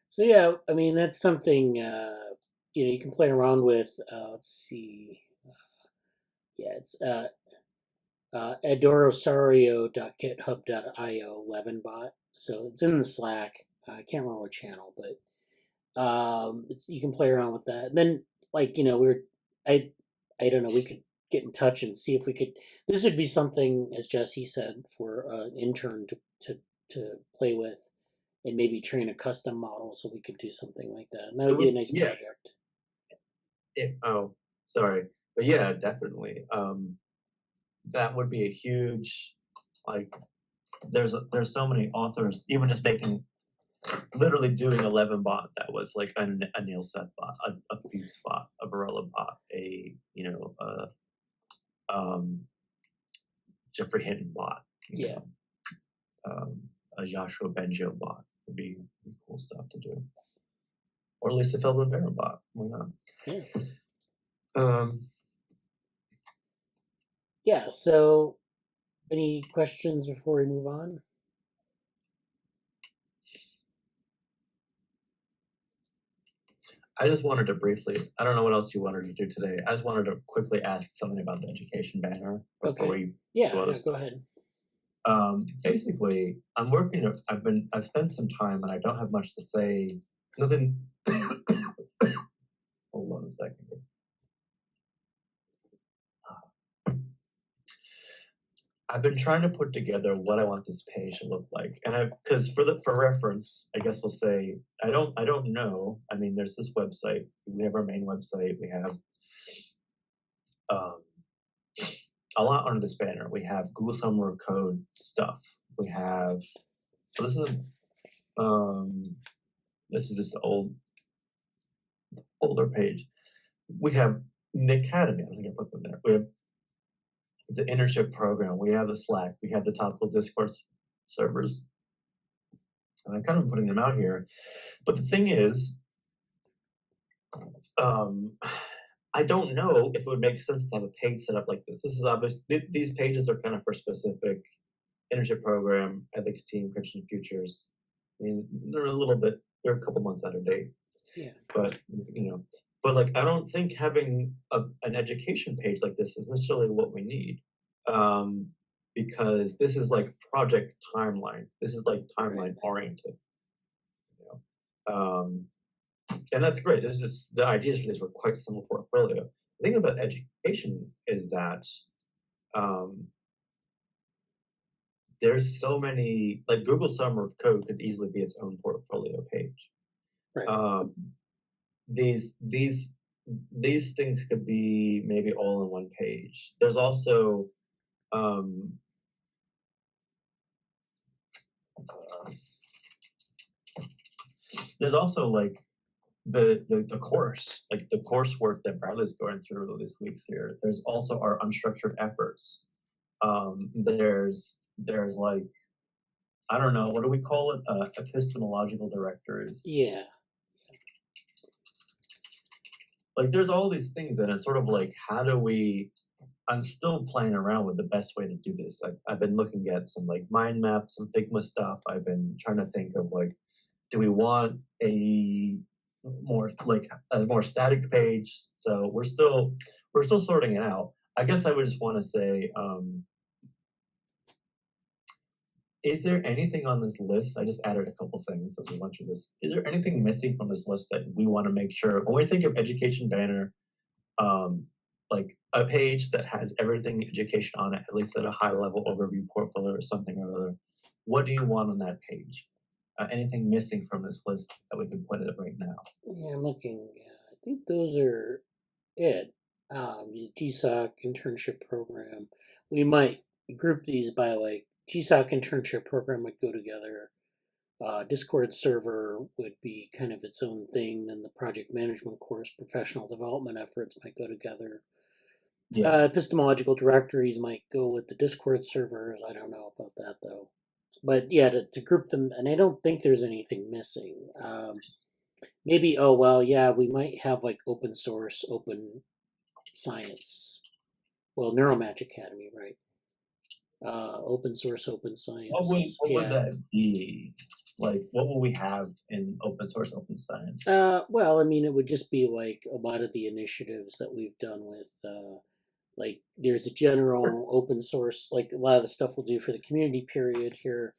So yeah, I mean, that's something, you know, you can play around with. Let's see. Yeah, it's adorosario.github.io Levin bot. So it's in the Slack. I can't remember what channel, but it's, you can play around with that. And then, like, you know, I don't know, we could get in touch and see if we could. This would be something, as Jesse said, for an intern to play with, and maybe train a custom model, so we could do something like that. And that would be a nice project. Oh, sorry, but yeah, definitely. That would be a huge, like, there's so many authors, even just making, literally doing a Levin bot that was like a Neil Seth bot, a Fuchs bot, a Varela bot, a, you know, Jeffrey Hinton bot, you know, a Joshua Bengio bot would be cool stuff to do, or Lisa Feldman Barron bot. Why not? Yeah. Yeah. So, any questions before we move on? I just wanted to briefly, I don't know what else you wanted to do today. I just wanted to quickly ask something about the education banner before we go ahead. Basically, I'm working, I've spent some time and I don't have much to say. Nothing, hold on a second. I've been trying to put together what I want this page to look like, and because for reference, I guess we'll say I don't know. I mean, there's this website. We have our main website. We have a lot under this banner. We have Google Summer of Code stuff. We have, so this is just the older page. We have the Academy. I think I put them there. We have the internship program, we have the Slack, we have the topical discourse servers. And I'm kind of putting them out here. But the thing is, I don't know if it would make sense to have a page set up like this. This is obvious. These pages are kind of for specific internship program, ethics team, Christian Futures. I mean, they're a couple months out of date. Yeah. But, you know, like, I don't think having an education page like this is necessarily what we need, because this is like project timeline. This is like timeline oriented, you know, and that's great. This is, the ideas for these were quite simple portfolio. The thing about education is that there's so many, like Google Summer of Code could easily be its own portfolio page. Right. These things could be maybe all in one page. There's also like the course, like the coursework that Bradley's going through this week's here. There's also our unstructured efforts. There's like, I don't know, what do we call it? Epistemological directories. Yeah. Like, there's all these things, and it's sort of like, how do we, I'm still playing around with the best way to do this. I've been looking at some like mind maps, some Figma stuff. I've been trying to think of like, do we want a more static page? So we're still sorting it out. I guess I would just want to say, is there anything on this list? I just added a couple things as we went through this. Is there anything missing from this list that we want to make sure when we think of education banner, like a page that has everything education on it, at least at a high level overview portfolio or something or other. What do you want on that page? Anything missing from this list that we can put it right now? Yeah, I'm looking. I think those are it. The GSOC internship program. We might group these by like GSOC internship program would go together. Discord server would be kind of its own thing. Then the project management course, professional development efforts might go together. Yeah. Epistemological directories might go with the Discord servers. I don't know about that though. But yeah, to group them, and I don't think there's anything missing. Maybe, oh, well, yeah, we might have like open source, open science. Well, Neuromatch Academy, right? Open source, open science. What would that be? Like, what will we have in open source, open science? Well, I mean, it would just be like a lot of the initiatives that we've done with, like, there's a general open source, like a lot of the stuff we'll do for the community period here.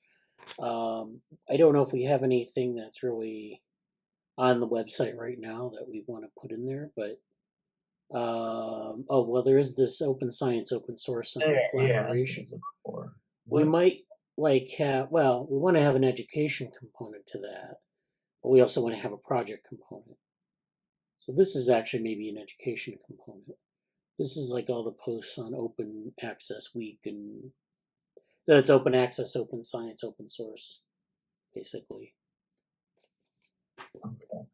I don't know if we have anything that's really on the website right now that we want to put in there, but oh well, there is this open science, open source, and collaboration. We might like have, well, we want to have an education component to that, but we also want to have a project component. So this is actually maybe an education component. This is like all the posts on Open Access Week, and that's open access, open science, open source, basically. Okay.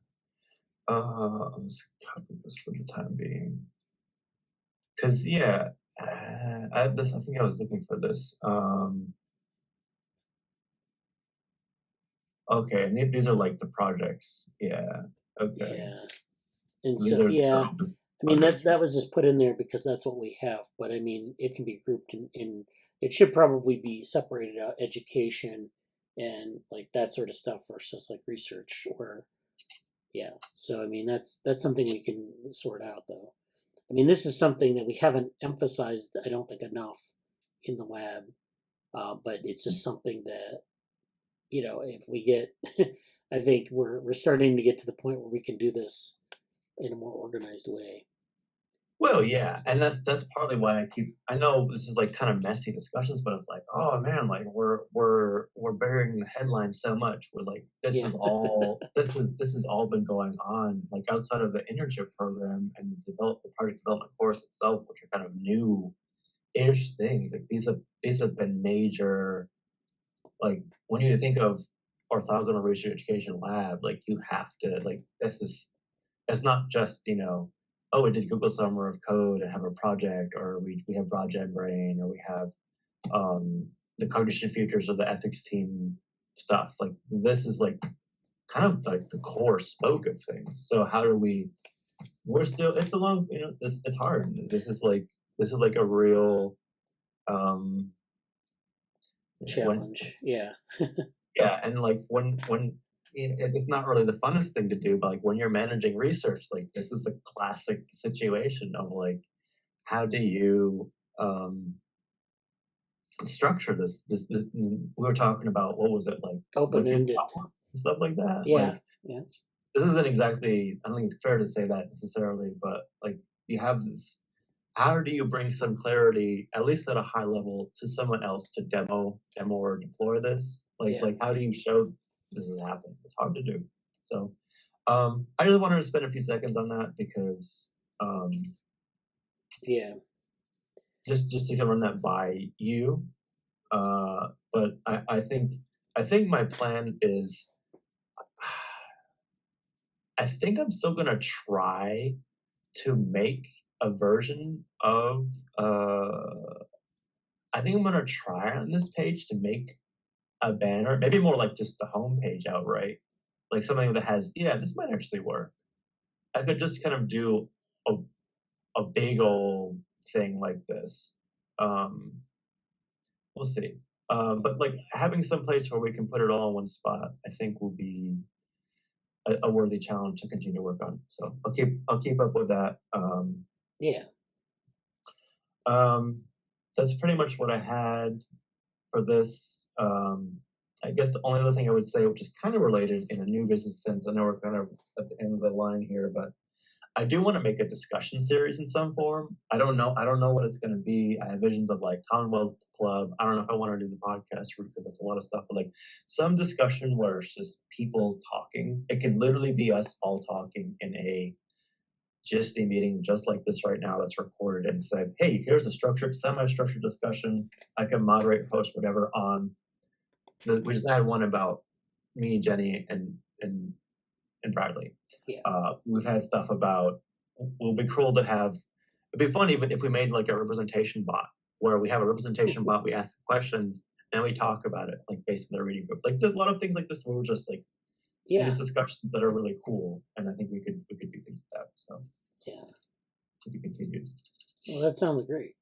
Let's copy this for the time being. Cause yeah, I think I was looking for this. Okay, and these are like the projects. Yeah. Okay. Yeah. And These so are yeah, some I mean projects. that was just put in there because that's what we have. But I mean, it can be grouped in it should probably be separated out, education and like that sort of stuff versus like research or yeah. So I mean that's something we can sort out though. I mean this is something that we haven't emphasized, I don't think, enough in the lab. But it's just something that, you know, if we get I think we're starting to get to the point where we can do this in a more organized way. Well, yeah, and that's partly why I know this is like kind of messy discussions, but it's like, oh man, like we're burying the headlines so much. We're like, this Yeah. is all this has all been going on like outside of the internship program and the project development course itself, which are kind of new-ish things. Like these have been major. Like when you think of orthogonal research education lab, like you have to like it's not just, you know, oh, we did Google Summer of Code and have a project, or we have Broad Brain, or we have the cognition futures or the ethics team stuff. Like this is like kind of like the core spoke of things. So how do we're still, it's a long, you know, it's hard. This is like a real challenge. Yeah. Yeah, and like when it's not really the funnest thing to do, but like when you're managing research, like this is the classic situation of like, how do you structure this? We were talking about, what was it, like Open-ended stuff like that. Yeah, like, yeah. This isn't exactly. I don't think it's fair to say that necessarily, but like you have this. How do you bring some clarity, at least at a high level, to someone else to demo or deploy this? Like how do you show this is happening? It's hard to do. So I really wanted to spend a few seconds on that because yeah, just to kind of run that by you. But I think my plan is I think I'm still gonna try to make a version of I think I'm gonna try on this page to make a banner, maybe more like just the home page outright, like something that has, yeah, this might actually work. I could just kind of do a big old thing like this. We'll see. But like having some place where we can put it all in one spot, I think will be a worthy challenge to continue to work on. So I'll keep up with that. yeah. That's pretty much what I had for this. I guess the only other thing I would say, which is kind of related in a new business sense, I know we're kind of at the end of the line here, but I do want to make a discussion series in some form. I don't know what it's going to be. I have visions of like Commonwealth Club. I don't know if I want to do the podcast route because that's a lot of stuff, but like some discussion where it's just people talking. It can literally be us all talking in a meeting just like this right now that's recorded and say, hey, here's a structured, semi-structured discussion. I can moderate, host, whatever on. We just had one about me, Jenny, and Bradley. Yeah. We've had stuff about, it'd be cool to have, it'd be fun even if we made like a representation bot where we have a representation bot, we ask questions and we talk about it like based on the reading group. Like there's a lot of things like this where we're just like, these discussions that are really cool. And I think we could do things like that. So yeah. To be continued. Well, that sounds great.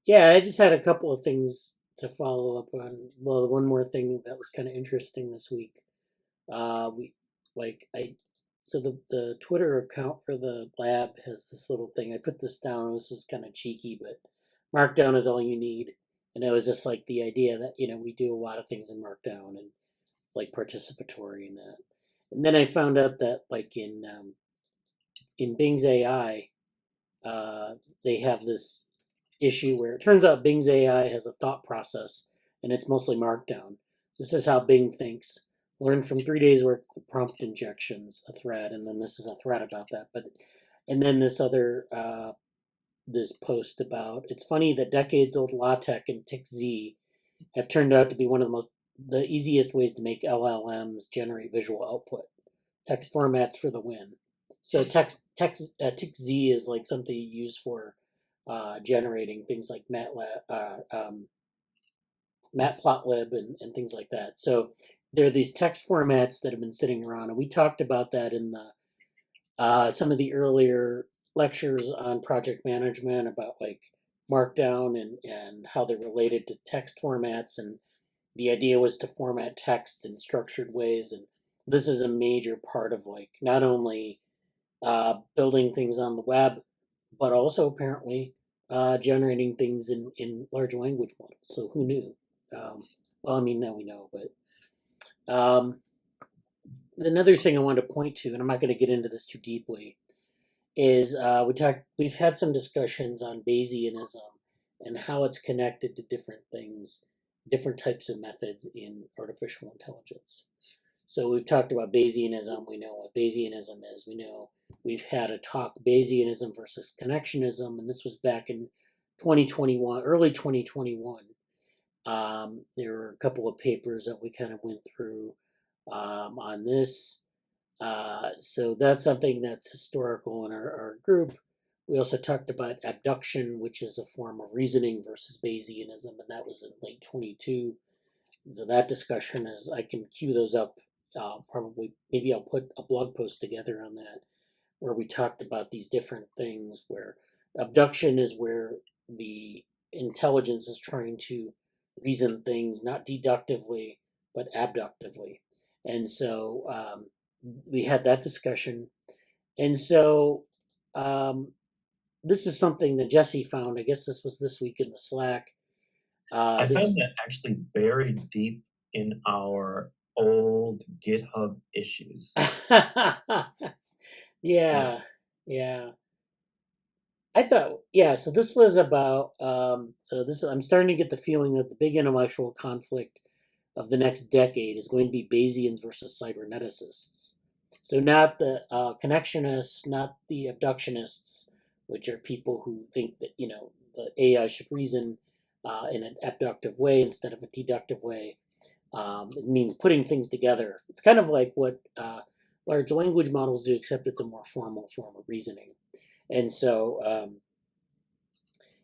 Yeah, I just had a couple of things to follow up on. Well, one more thing that was kind of interesting this week. So the Twitter account for the lab has this little thing. I put this down. This is kind of cheeky, but Markdown is all you need. And it was just like the idea that, we do a lot of things in Markdown and it's like participatory and that. And then I found out that like in Bing's AI, they have this issue where it turns out Bing's AI has a thought process and it's mostly Markdown. This is how Bing thinks. Learned from 3 days worth of prompt injections, a thread, and then this is a thread about that. And then this other this post about, it's funny that decades-old LaTeX and TXZ have turned out to be one of the easiest ways to make LLMs generate visual output. Text formats for the win. So TXZ is like something you use for generating things like Matplotlib and things like that. So there are these text formats that have been sitting around, and we talked about that in the some of the earlier lectures on project management about like Markdown and how they're related to text formats, and the idea was to format text in structured ways, and this is a major part of like not only building things on the web, but also apparently generating things in large language models. So who knew? Well, I mean, now we know, but another thing I wanted to point to, and I'm not going to get into this too deeply, is we've had some discussions on Bayesianism and how it's connected to different things, different types of methods in artificial intelligence. So we've talked about Bayesianism. We know what Bayesianism is. We know we've had a talk Bayesianism versus Connectionism, and this was back in 2021, early 2021. There were a couple of papers that we kind of went through on this. So that's something that's historical in our group. We also talked about abduction, which is a form of reasoning versus Bayesianism, and that was in late 22. So that discussion is, I can queue those up. Maybe I'll put a blog post together on that, where we talked about these different things, where abduction is where the intelligence is trying to reason things, not deductively, but abductively. And so we had that discussion. And so this is something that Jesse found. I guess this was this week in the Slack. I found that actually buried deep in our old GitHub issues. Yeah. I thought, so this was about, I'm starting to get the feeling that the big intellectual conflict of the next decade is going to be Bayesians versus cyberneticists. So not the connectionists, not the abductionists, which are people who think that, the AI should reason in an abductive way instead of a deductive way. It means putting things together. It's kind of like what large language models do, except it's a more formal form of reasoning. And so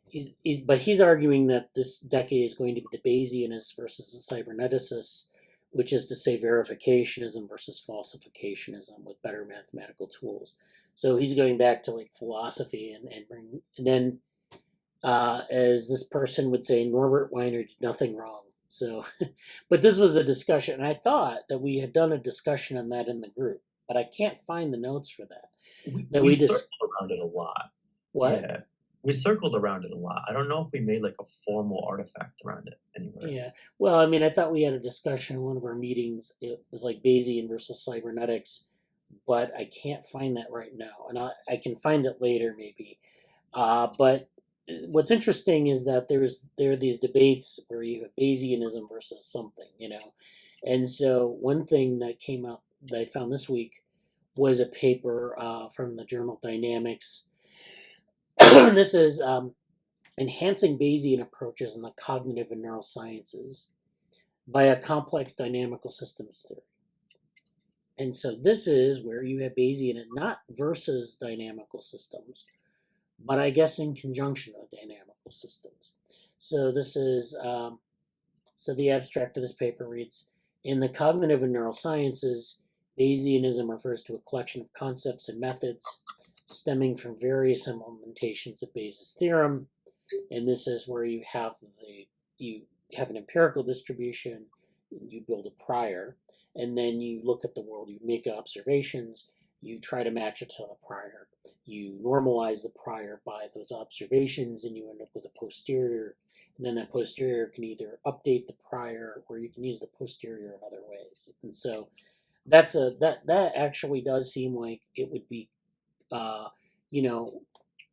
he's arguing that this decade is going to be the Bayesianists versus the cyberneticists, which is to say verificationism versus falsificationism with better mathematical tools. So he's going back to like philosophy and then as this person would say, Norbert Weiner did nothing wrong. So, but this was a discussion, and I thought that we had done a discussion on that in the group, but I can't find the notes for that. We circled around it a lot. What? Yeah. We circled around it a lot. I don't know if we made like a formal artifact around it anywhere. Yeah. Well, I mean, I thought we had a discussion in one of our meetings. It was like Bayesian versus cybernetics but I can't find that right now, and I can find it later maybe. But what's interesting is that there are these debates where you have Bayesianism versus something, and so one thing that came out that I found this week was a paper from the journal Dynamics. This is enhancing Bayesian approaches in the cognitive and neurosciences by a complex dynamical systems theory. And so this is where you have Bayesian and not versus dynamical systems, but I guess in conjunction with dynamical systems. So this is, so the abstract of this paper reads, in the cognitive and neurosciences, Bayesianism refers to a collection of concepts and methods stemming from various implementations of Bayes' theorem. And this is where you have an empirical distribution, you build a prior, and then you look at the world, you make observations, you try to match it to the prior. You normalize the prior by those observations, and you end up with a posterior. And then that posterior can either update the prior, or you can use the posterior in other ways. And so that actually does seem like it would be,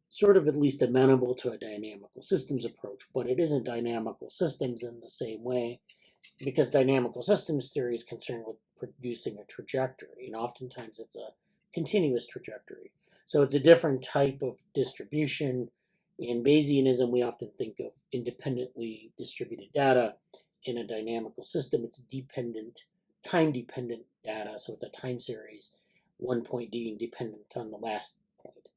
sort of at least amenable to a dynamical systems approach, but it isn't dynamical systems in the same way, because dynamical systems theory is concerned with producing a trajectory, and oftentimes it's a continuous trajectory. So it's a different type of distribution. In Bayesianism, we often think of independently distributed data. In a dynamical system, it's time-dependent data, so it's a time series, one point being dependent on the last point.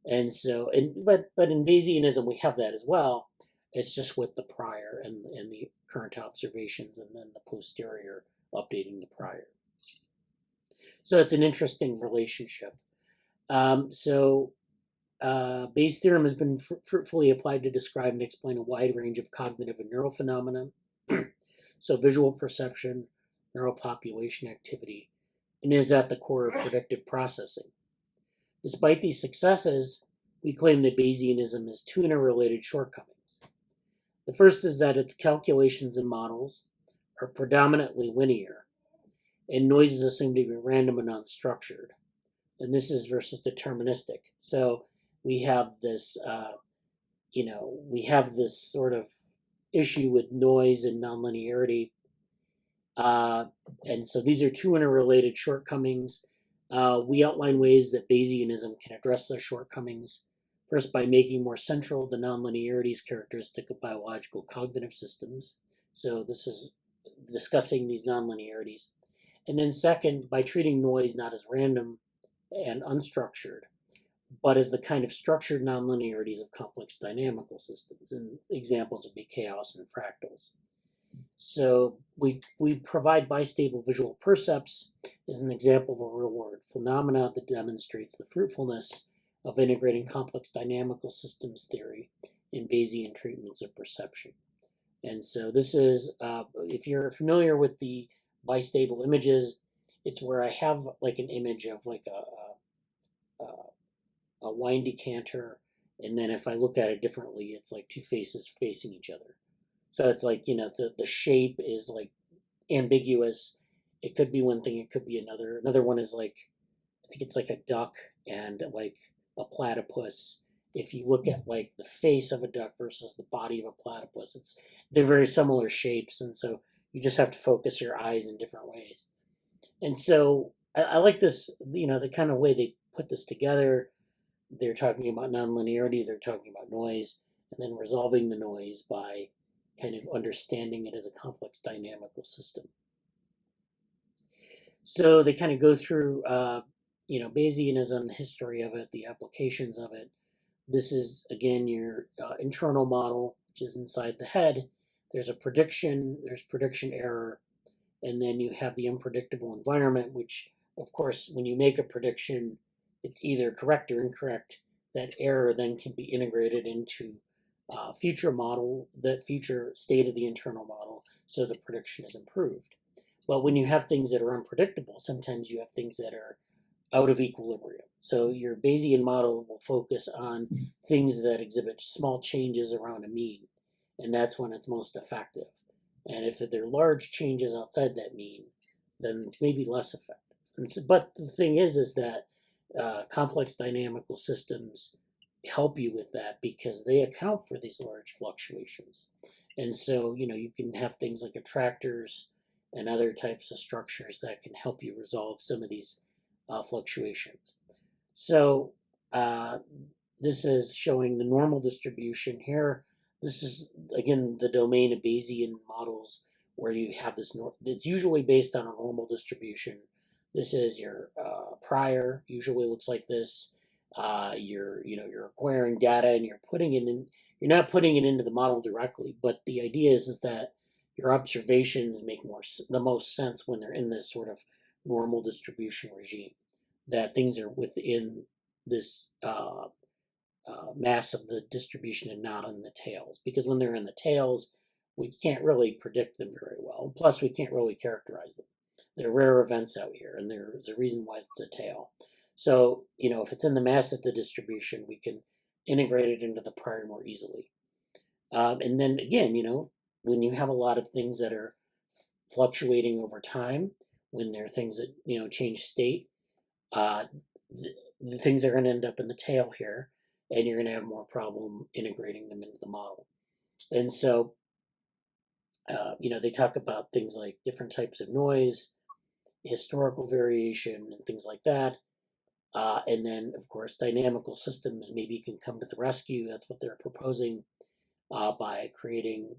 And so, but in Bayesianism, we have that as well. It's just with the prior and the current observations, and then the posterior updating the prior. So it's an interesting relationship. Bayes' theorem has been fruitfully applied to describe and explain a wide range of cognitive and neural phenomena. So visual perception, neuropopulation activity, and is at the core of predictive processing. Despite these successes, we claim that Bayesianism has two interrelated shortcomings. The first is that its calculations and models are predominantly linear, and noise is assumed to be random and unstructured. And this is versus deterministic. So we have this, sort of issue with noise and nonlinearity. And so these are two interrelated shortcomings. We outline ways that Bayesianism can address those shortcomings. First, by making more central the nonlinearities characteristic of biological cognitive systems. So this is discussing these nonlinearities. And then second, by treating noise not as random and unstructured, but as the kind of structured nonlinearities of complex dynamical systems. And examples would be chaos and fractals. So we provide bistable visual percepts as an example of a real-world phenomena that demonstrates the fruitfulness of integrating complex dynamical systems theory in Bayesian treatments of perception. And so this is, if you're familiar with the bistable images, it's where I have like an image of like a wine decanter, and then if I look at it differently, it's like two faces facing each other. So it's like, the shape is like ambiguous. It could be one thing, it could be another. Another one is like, I think it's like a duck and like a platypus. If you look at like the face of a duck versus the body of a platypus, they're very similar shapes, and so you just have to focus your eyes in different ways. And so I like this, the kind of way they put this together. They're talking about nonlinearity, they're talking about noise, and then resolving the noise by kind of understanding it as a complex dynamical system. So they kind of go through, Bayesianism, the history of it, the applications of it. This is, again, your internal model, which is inside the head. There's prediction error, and then you have the unpredictable environment, which, of course, when you make a prediction, it's either correct or incorrect. That error then can be integrated into future model, the future state of the internal model, so the prediction is improved. But when you have things that are unpredictable, sometimes you have things that are out of equilibrium. So your Bayesian model will focus on things that exhibit small changes around a mean, and that's when it's most effective. And if there are large changes outside that mean, then it's maybe less effective. But the thing is that complex dynamical systems help you with that because they account for these large fluctuations. And so, you can have things like attractors and other types of structures that can help you resolve some of these fluctuations. So this is showing the normal distribution here. This is, again, the domain of Bayesian models where you have this, it's usually based on a normal distribution. This is your prior, usually looks like this. You're acquiring data and you're putting it in, you're not putting it into the model directly, but the idea is that your observations make the most sense when they're in this sort of normal distribution regime, that things are within this mass of the distribution and not in the tails. Because when they're in the tails, we can't really predict them very well. Plus, we can't really characterize them. They're rare events out here, and there's a reason why it's a tail. So, if it's in the mass of the distribution, we can integrate it into the prior more easily. And then again, when you have a lot of things that are fluctuating over time, when there are things that, change state, the things are going to end up in the tail here, and you're going to have more problem integrating them into the model. And so, they talk about things like different types of noise, historical variation, and things like that. And then, of course, dynamical systems maybe can come to the rescue. That's what they're proposing by creating,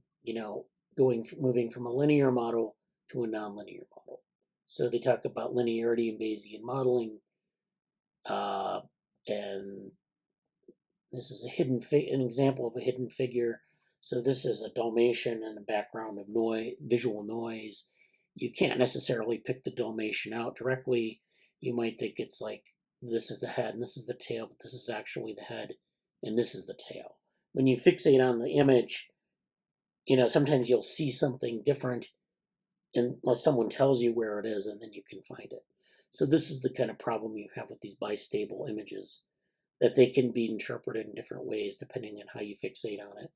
moving from a linear model to a nonlinear model. So they talk about linearity in Bayesian modeling, and this is an example of a hidden figure. So this is a Dalmatian and a background of visual noise. You can't necessarily pick the Dalmatian out directly. You might think it's like, this is the head and this is the tail, but this is actually the head and this is the tail. When you fixate on the image, sometimes you'll see something different unless someone tells you where it is, and then you can find it. So this is the kind of problem you have with these bistable images, that they can be interpreted in different ways depending on how you fixate on it,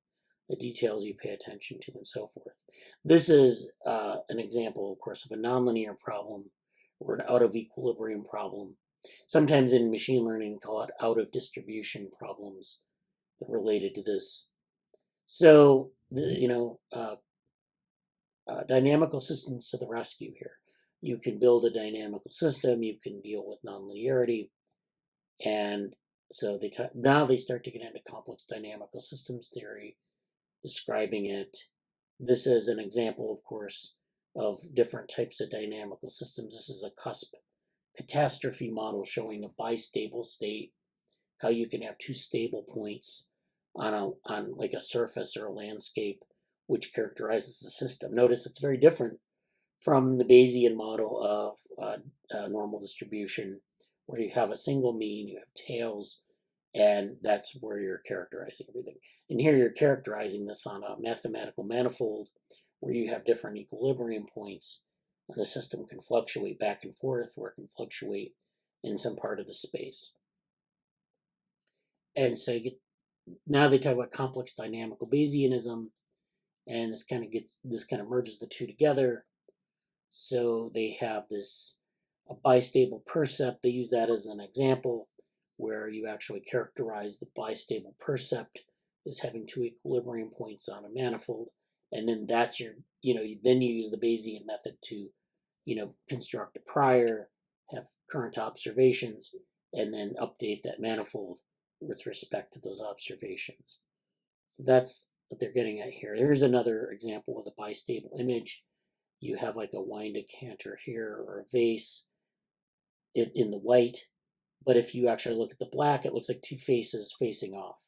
the details you pay attention to, and so forth. This is an example, of course, of a nonlinear problem or an out of equilibrium problem. Sometimes in machine learning, we call it out of distribution problems that are related to this. So, dynamical systems to the rescue here. You can build a dynamical system, you can deal with nonlinearity, and so now they start to get into complex dynamical systems theory, describing it. This is an example, of course, of different types of dynamical systems. This is a cusp catastrophe model showing a bistable state, how you can have two stable points on like a surface or a landscape, which characterizes the system. Notice it's very different from the Bayesian model of normal distribution, where you have a single mean, you have tails, and that's where you're characterizing everything. And here you're characterizing this on a mathematical manifold where you have different equilibrium points, and the system can fluctuate back and forth, or it can fluctuate in some part of the space. And so now they talk about complex dynamical Bayesianism, and this kind of merges the two together. So they have a bistable percept. They use that as an example where you actually characterize the bistable percept as having two equilibrium points on a manifold, and then that's then you use the Bayesian method to, construct a prior, have current observations, and then update that manifold with respect to those observations. So that's what they're getting at here. There's another example with a bistable image. You have like a wine decanter here or a vase in the white, but if you actually look at the black, it looks like two faces facing off.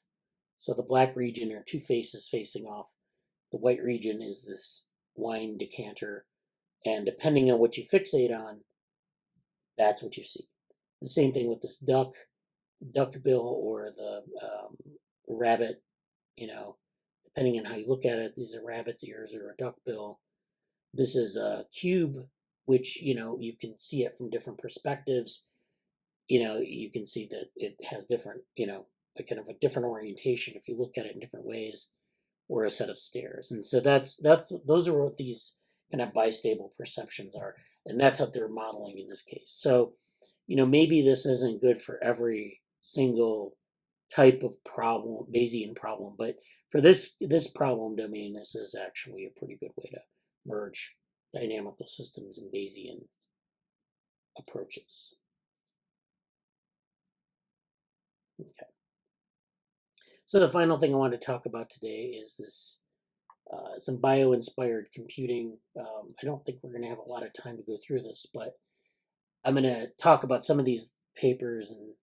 So the black region are two faces facing off. The white region is this wine decanter, and depending on what you fixate on, that's what you see. The same thing with this duck bill, or the rabbit, depending on how you look at it, these are rabbit's ears or a duck bill. This is a cube, which, you can see it from different perspectives. You can see that it has different, kind of a different orientation if you look at it in different ways, or a set of stairs. And so those are what these kind of bistable perceptions are. And that's what they're modeling in this case. So, maybe this isn't good for every single type of problem, Bayesian problem, but for this problem domain, this is actually a pretty good way to merge dynamical systems and Bayesian approaches. Okay. So the final thing I want to talk about today is this some bio-inspired computing. I don't think we're going to have a lot of time to go through this, but I'm going to talk about some of these papers, and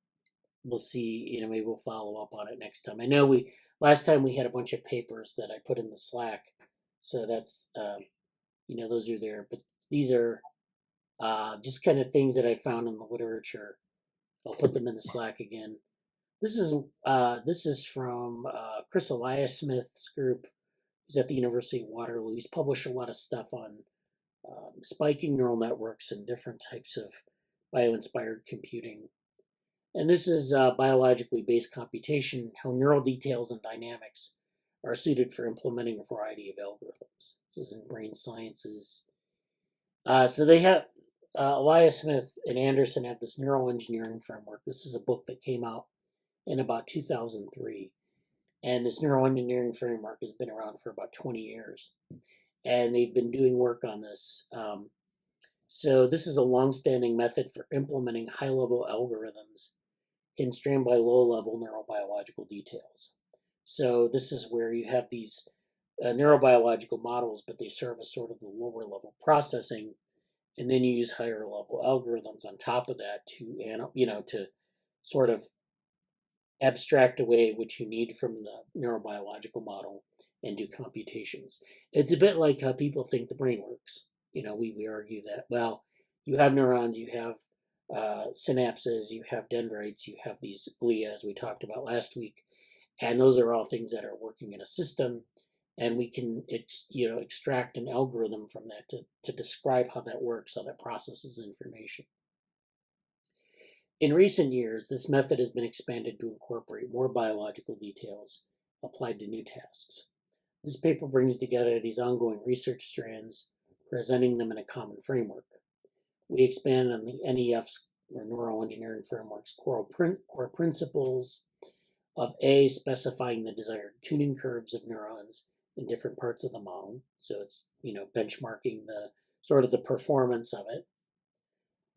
we'll see. Maybe we'll follow up on it next time. I know last time we had a bunch of papers that I put in the Slack, so that's those are there. But these are just kind of things that I found in the literature. I'll put them in the Slack again. This is from Chris Eliasmith's group, who's at the University of Waterloo. He's published a lot of stuff on spiking neural networks and different types of bio-inspired computing. And this is biologically based computation, how neural details and dynamics are suited for implementing a variety of algorithms. This is in Brain Sciences. So they have, Eliasmith and Anderson have this neural engineering framework. This is a book that came out in about 2003. And this neural engineering framework has been around for about 20 years. And they've been doing work on this. So this is a long-standing method for implementing high-level algorithms constrained by low-level neurobiological details. So this is where you have these neurobiological models, but they serve as sort of the lower-level processing, and then you use higher-level algorithms on top of that to sort of abstract away what you need from the neurobiological model and do computations. It's a bit like how people think the brain works. We argue that, well, you have neurons, you have synapses, you have dendrites, you have these glia, as we talked about last week, and those are all things that are working in a system, and we can extract an algorithm from that to describe how that works, how that processes information. In recent years, this method has been expanded to incorporate more biological details applied to new tasks. This paper brings together these ongoing research strands, presenting them in a common framework. We expand on the NEF's, or Neural Engineering Framework's, core principles of A, specifying the desired tuning curves of neurons in different parts of the model. So it's, benchmarking the performance of it.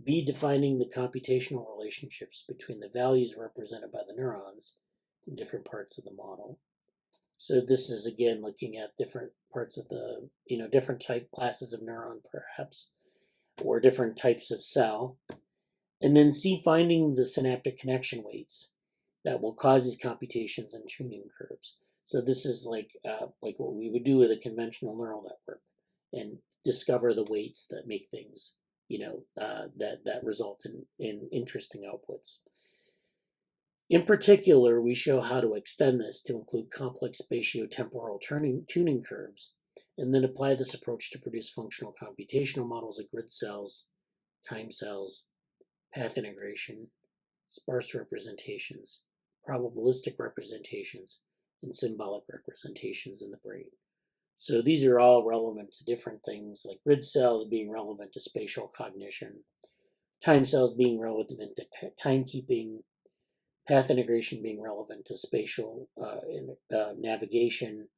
B, defining the computational relationships between the values represented by the neurons in different parts of the model. So this is, again, looking at different parts of the, different type classes of neuron, perhaps, or different types of cell. And then C, finding the synaptic connection weights that will cause these computations and tuning curves. So this is like what we would do with a conventional neural network, and discover the weights that make things that result in interesting outputs. In particular, we show how to extend this to include complex spatiotemporal tuning curves, and then apply this approach to produce functional computational models of grid cells, time cells, path integration, sparse representations, probabilistic representations, and symbolic representations in the brain. So these are all relevant to different things, like grid cells being relevant to spatial cognition, time cells being relevant to timekeeping, path integration being relevant to spatial navigation,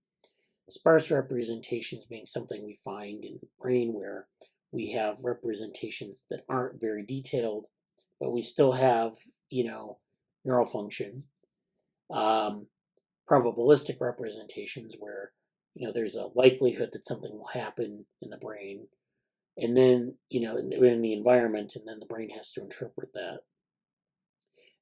sparse representations being something we find in the brain where we have representations that aren't very detailed, but we still have, neural function. Probabilistic representations where there's a likelihood that something will happen in the brain, and then in the environment, and then the brain has to interpret that.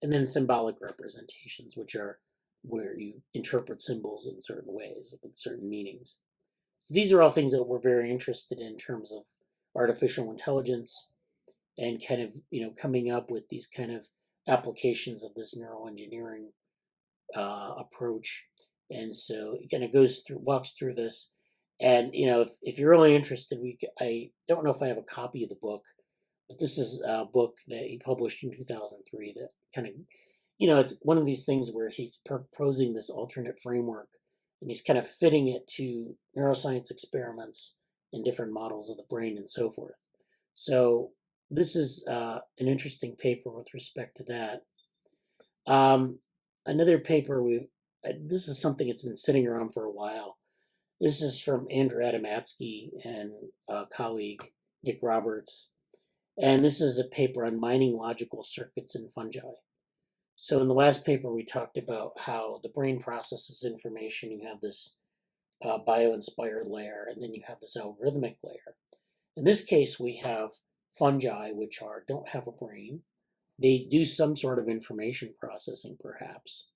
And then symbolic representations, which are where you interpret symbols in certain ways with certain meanings. So these are all things that we're very interested in terms of artificial intelligence, and kind of coming up with these kind of applications of this neural engineering approach. And so it kind of walks through this. And if you're really interested, I don't know if I have a copy of the book, but this is a book that he published in 2003 that kind of, it's one of these things where he's proposing this alternate framework, and he's kind of fitting it to neuroscience experiments and different models of the brain and so forth. So this is an interesting paper with respect to that. Another paper this is something that's been sitting around for a while. This is from Andrew Adamatsky and colleague Nick Roberts. And this is a paper on mining logical circuits in fungi. So in the last paper, we talked about how the brain processes information. You have this bio-inspired layer, and then you have this algorithmic layer. In this case, we have fungi, which don't have a brain. They do some sort of information processing, perhaps,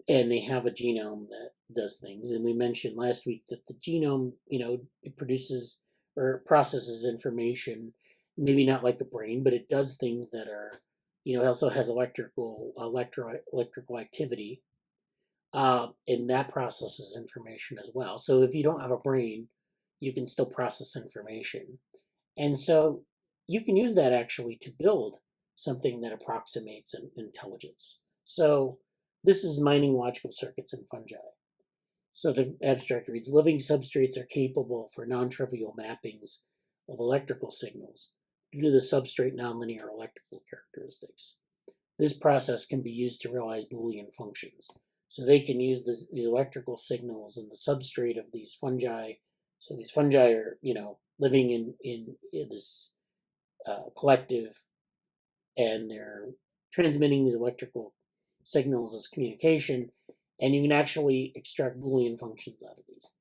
and they have a genome that does things. And we mentioned last week that the genome, it produces or processes information, maybe not like the brain, but it does things that are, it also has electrical activity, and that processes information as well. So if you don't have a brain, you can still process information. And so you can use that actually to build something that approximates an intelligence. So this is mining logical circuits in fungi. So the abstract reads, living substrates are capable for non-trivial mappings of electrical signals due to the substrate nonlinear electrical characteristics. This process can be used to realize Boolean functions. So they can use these electrical signals in the substrate of these fungi. So these fungi are, living in this collective, and they're transmitting these electrical signals as communication, and you can actually extract Boolean functions out of these.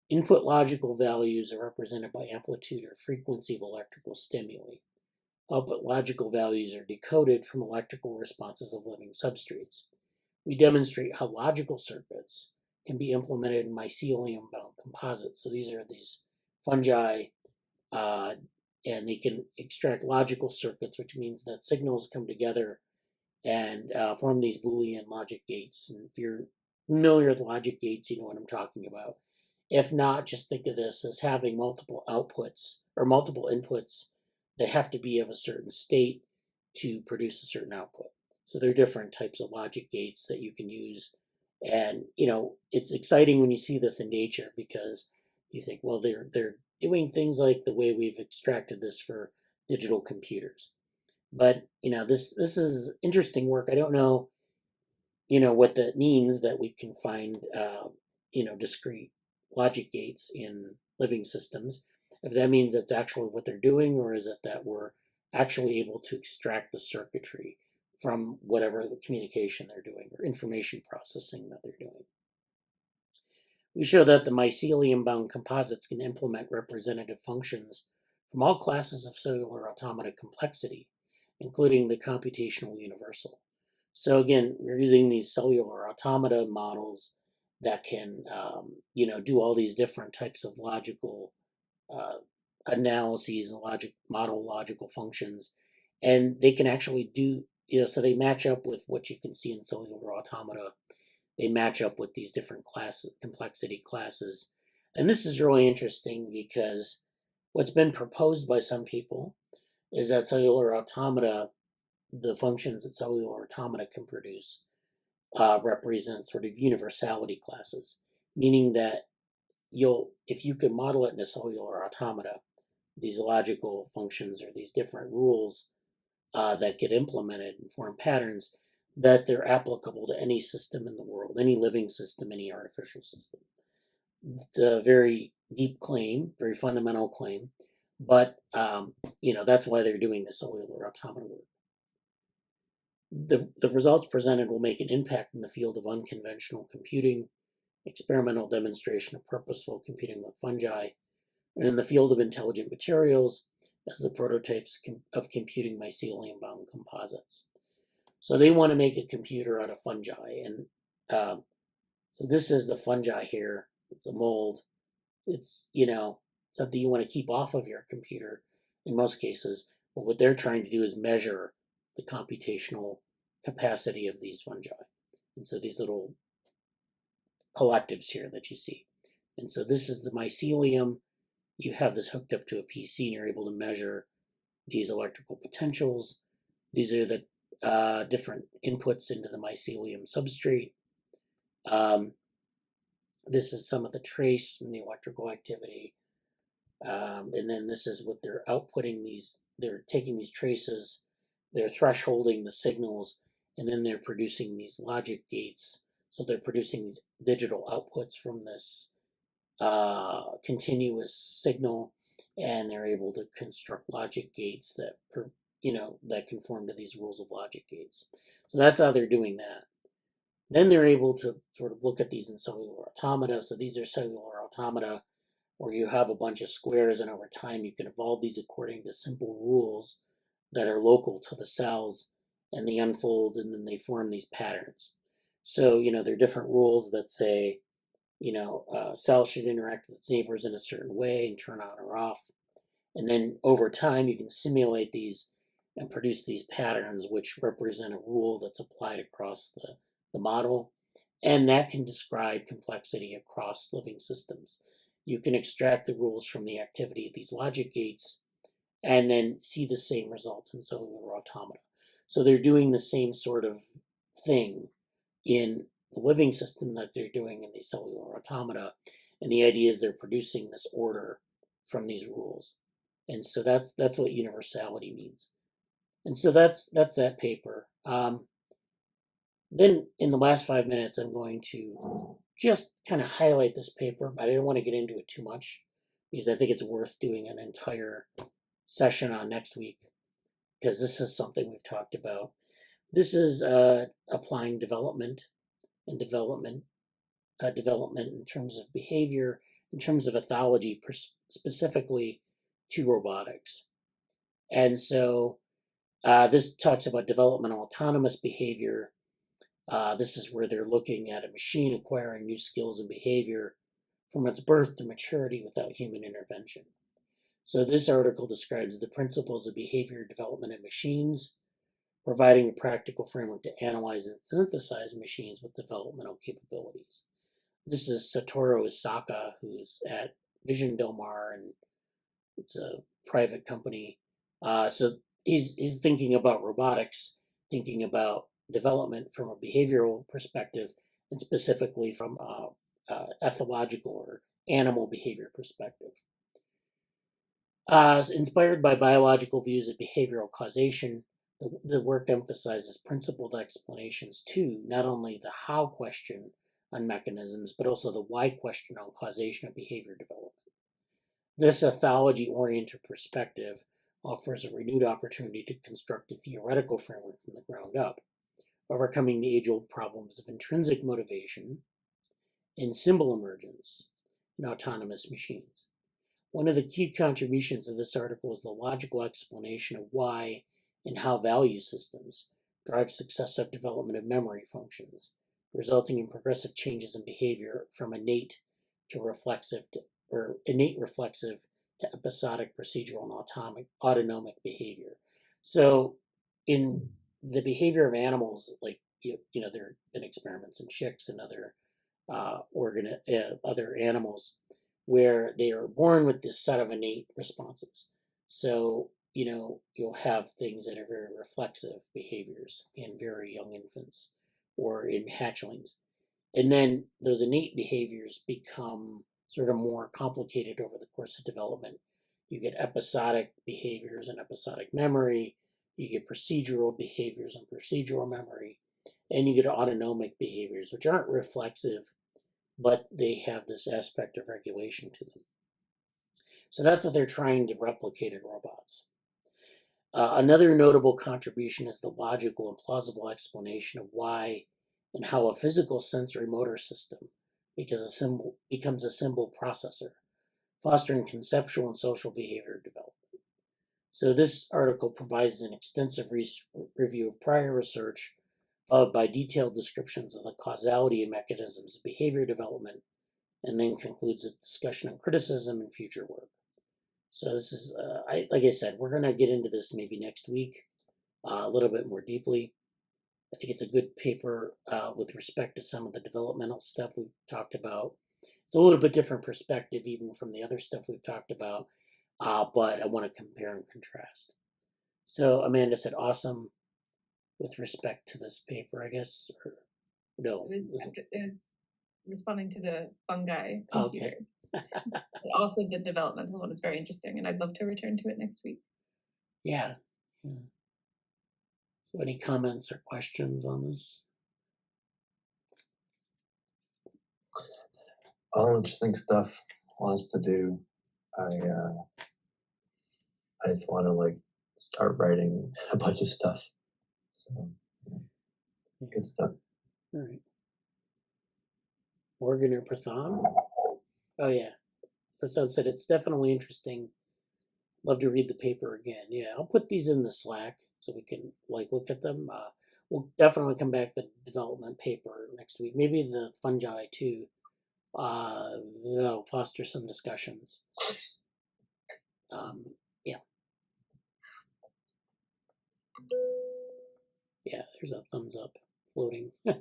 Input logical values are represented by amplitude or frequency of electrical stimuli. Output logical values are decoded from electrical responses of living substrates. We demonstrate how logical circuits can be implemented in mycelium-bound composites. So these are these fungi, and they can extract logical circuits, which means that signals come together and form these Boolean logic gates. And if you're familiar with logic gates, you know what I'm talking about. If not, just think of this as having multiple outputs or multiple inputs that have to be of a certain state to produce a certain output. So there are different types of logic gates that you can use. And, it's exciting when you see this in nature, because you think, well, they're doing things like the way we've extracted this for digital computers. But, this is interesting work. I don't know, what that means, that we can find, discrete logic gates in living systems. If that means that's actually what they're doing, or is it that we're actually able to extract the circuitry from whatever the communication they're doing or information processing that they're doing. We show that the mycelium-bound composites can implement representative functions from all classes of cellular automata complexity, including the computational universal. So again, we're using these cellular automata models that can, do all these different types of logical analyses and logical functions, and they can actually do, so they match up with what you can see in cellular automata. They match up with these different complexity classes. And this is really interesting, because what's been proposed by some people is that cellular automata, the functions that cellular automata can produce, represent sort of universality classes, meaning that if you could model it in a cellular automata, these logical functions or these different rules that get implemented and form patterns, that they're applicable to any system in the world, any living system, any artificial system. It's a very deep claim, very fundamental claim, but that's why they're doing the cellular automata work. The results presented will make an impact in the field of unconventional computing, experimental demonstration of purposeful computing with fungi, and in the field of intelligent materials as the prototypes of computing mycelium-bound composites. So they want to make a computer out of fungi. And so this is the fungi here. It's a mold. It's, something you want to keep off of your computer in most cases. But what they're trying to do is measure the computational capacity of these fungi. And so these little collectives here that you see. And so this is the mycelium. You have this hooked up to a PC, and you're able to measure these electrical potentials. These are the different inputs into the mycelium substrate. This is some of the trace from the electrical activity. And then this is what they're outputting they're taking these traces, they're thresholding the signals, and then they're producing these logic gates. So they're producing these digital outputs from this continuous signal, and they're able to construct logic gates that conform to these rules of logic gates. So that's how they're doing that. Then they're able to sort of look at these in cellular automata. So these are cellular automata where you have a bunch of squares, and over time you can evolve these according to simple rules that are local to the cells, and they unfold and then they form these patterns. So, there are different rules that say, cells should interact with its neighbors in a certain way and turn on or off. And then over time, you can simulate these and produce these patterns, which represent a rule that's applied across the model. And that can describe complexity across living systems. You can extract the rules from the activity of these logic gates and then see the same result in cellular automata. So they're doing the same sort of thing in the living system that they're doing in these cellular automata. And the idea is they're producing this order from these rules. And so that's what universality means. And so that's that paper. Then in the last 5 minutes, I'm going to just kind of highlight this paper, but I don't want to get into it too much because I think it's worth doing an entire session on next week, because this is something we've talked about. This is applying development in terms of behavior, in terms of ethology, specifically to robotics. And so this talks about developmental autonomous behavior. This is where they're looking at a machine acquiring new skills and behavior from its birth to maturity without human intervention. So this article describes the principles of behavior development in machines, providing a practical framework to analyze and synthesize machines with developmental capabilities. This is Satoru Isaka, who's at Vision Del Mar, and it's a private company. So he's thinking about robotics, thinking about development from a behavioral perspective, and specifically from ethological or animal behavior perspective. Inspired by biological views of behavioral causation, the work emphasizes principled explanations to not only the how question on mechanisms, but also the why question on causation of behavior development. This ethology-oriented perspective offers a renewed opportunity to construct a theoretical framework from the ground up, overcoming the age-old problems of intrinsic motivation and symbol emergence in autonomous machines. One of the key contributions of this article is the logical explanation of why and how value systems drive successive development of memory functions, resulting in progressive changes in behavior from innate reflexive to episodic, procedural, and autonomic behavior. So in the behavior of animals, like there have been experiments in chicks and other other animals where they are born with this set of innate responses. So you'll have things that are very reflexive behaviors in very young infants or in hatchlings, and then those innate behaviors become sort of more complicated over the course of development. You get episodic behaviors and episodic memory, you get procedural behaviors and procedural memory, and you get autonomic behaviors, which aren't reflexive, but they have this aspect of regulation to them. So that's what they're trying to replicate in robots. Another notable contribution is the logical and plausible explanation of why and how a physical sensory motor system becomes a symbol processor, fostering conceptual and social behavior development. So this article provides an extensive review of prior research, followed by detailed descriptions of the causality and mechanisms of behavior development, and then concludes a discussion on criticism and future work. So this is, like I said, we're going to get into this maybe next week a little bit more deeply. I think it's a good paper with respect to some of the developmental stuff we've talked about. It's a little bit different perspective even from the other stuff we've talked about, but I want to compare and contrast. So Amanda said awesome with respect to this paper, I guess, or no? It was responding to the fungi computer. Okay. But also the developmental one is very interesting, and I'd love to return to it next week. Yeah. So any comments or questions on this? All interesting stuff. Lots to do. I just want to like start writing a bunch of stuff. So good stuff. All right. Morgan or Pratham? Oh yeah. Pratham said it's definitely interesting. Love to read the paper again. Yeah, I'll put these in the Slack so we can like look at them. We'll definitely come back to the development paper next week. Maybe the fungi too. That'll foster some discussions. Yeah. Yeah, there's a thumbs up floating. All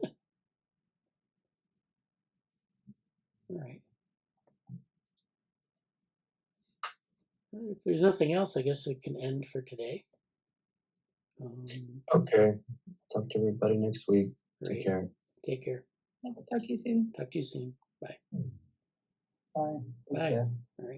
right. If there's nothing else, I guess we can end for today. Okay. Talk to everybody next week. Great. Take care. Take care. Yeah, talk to you soon. Talk to you soon. Bye. Bye. Take Bye. care. All right.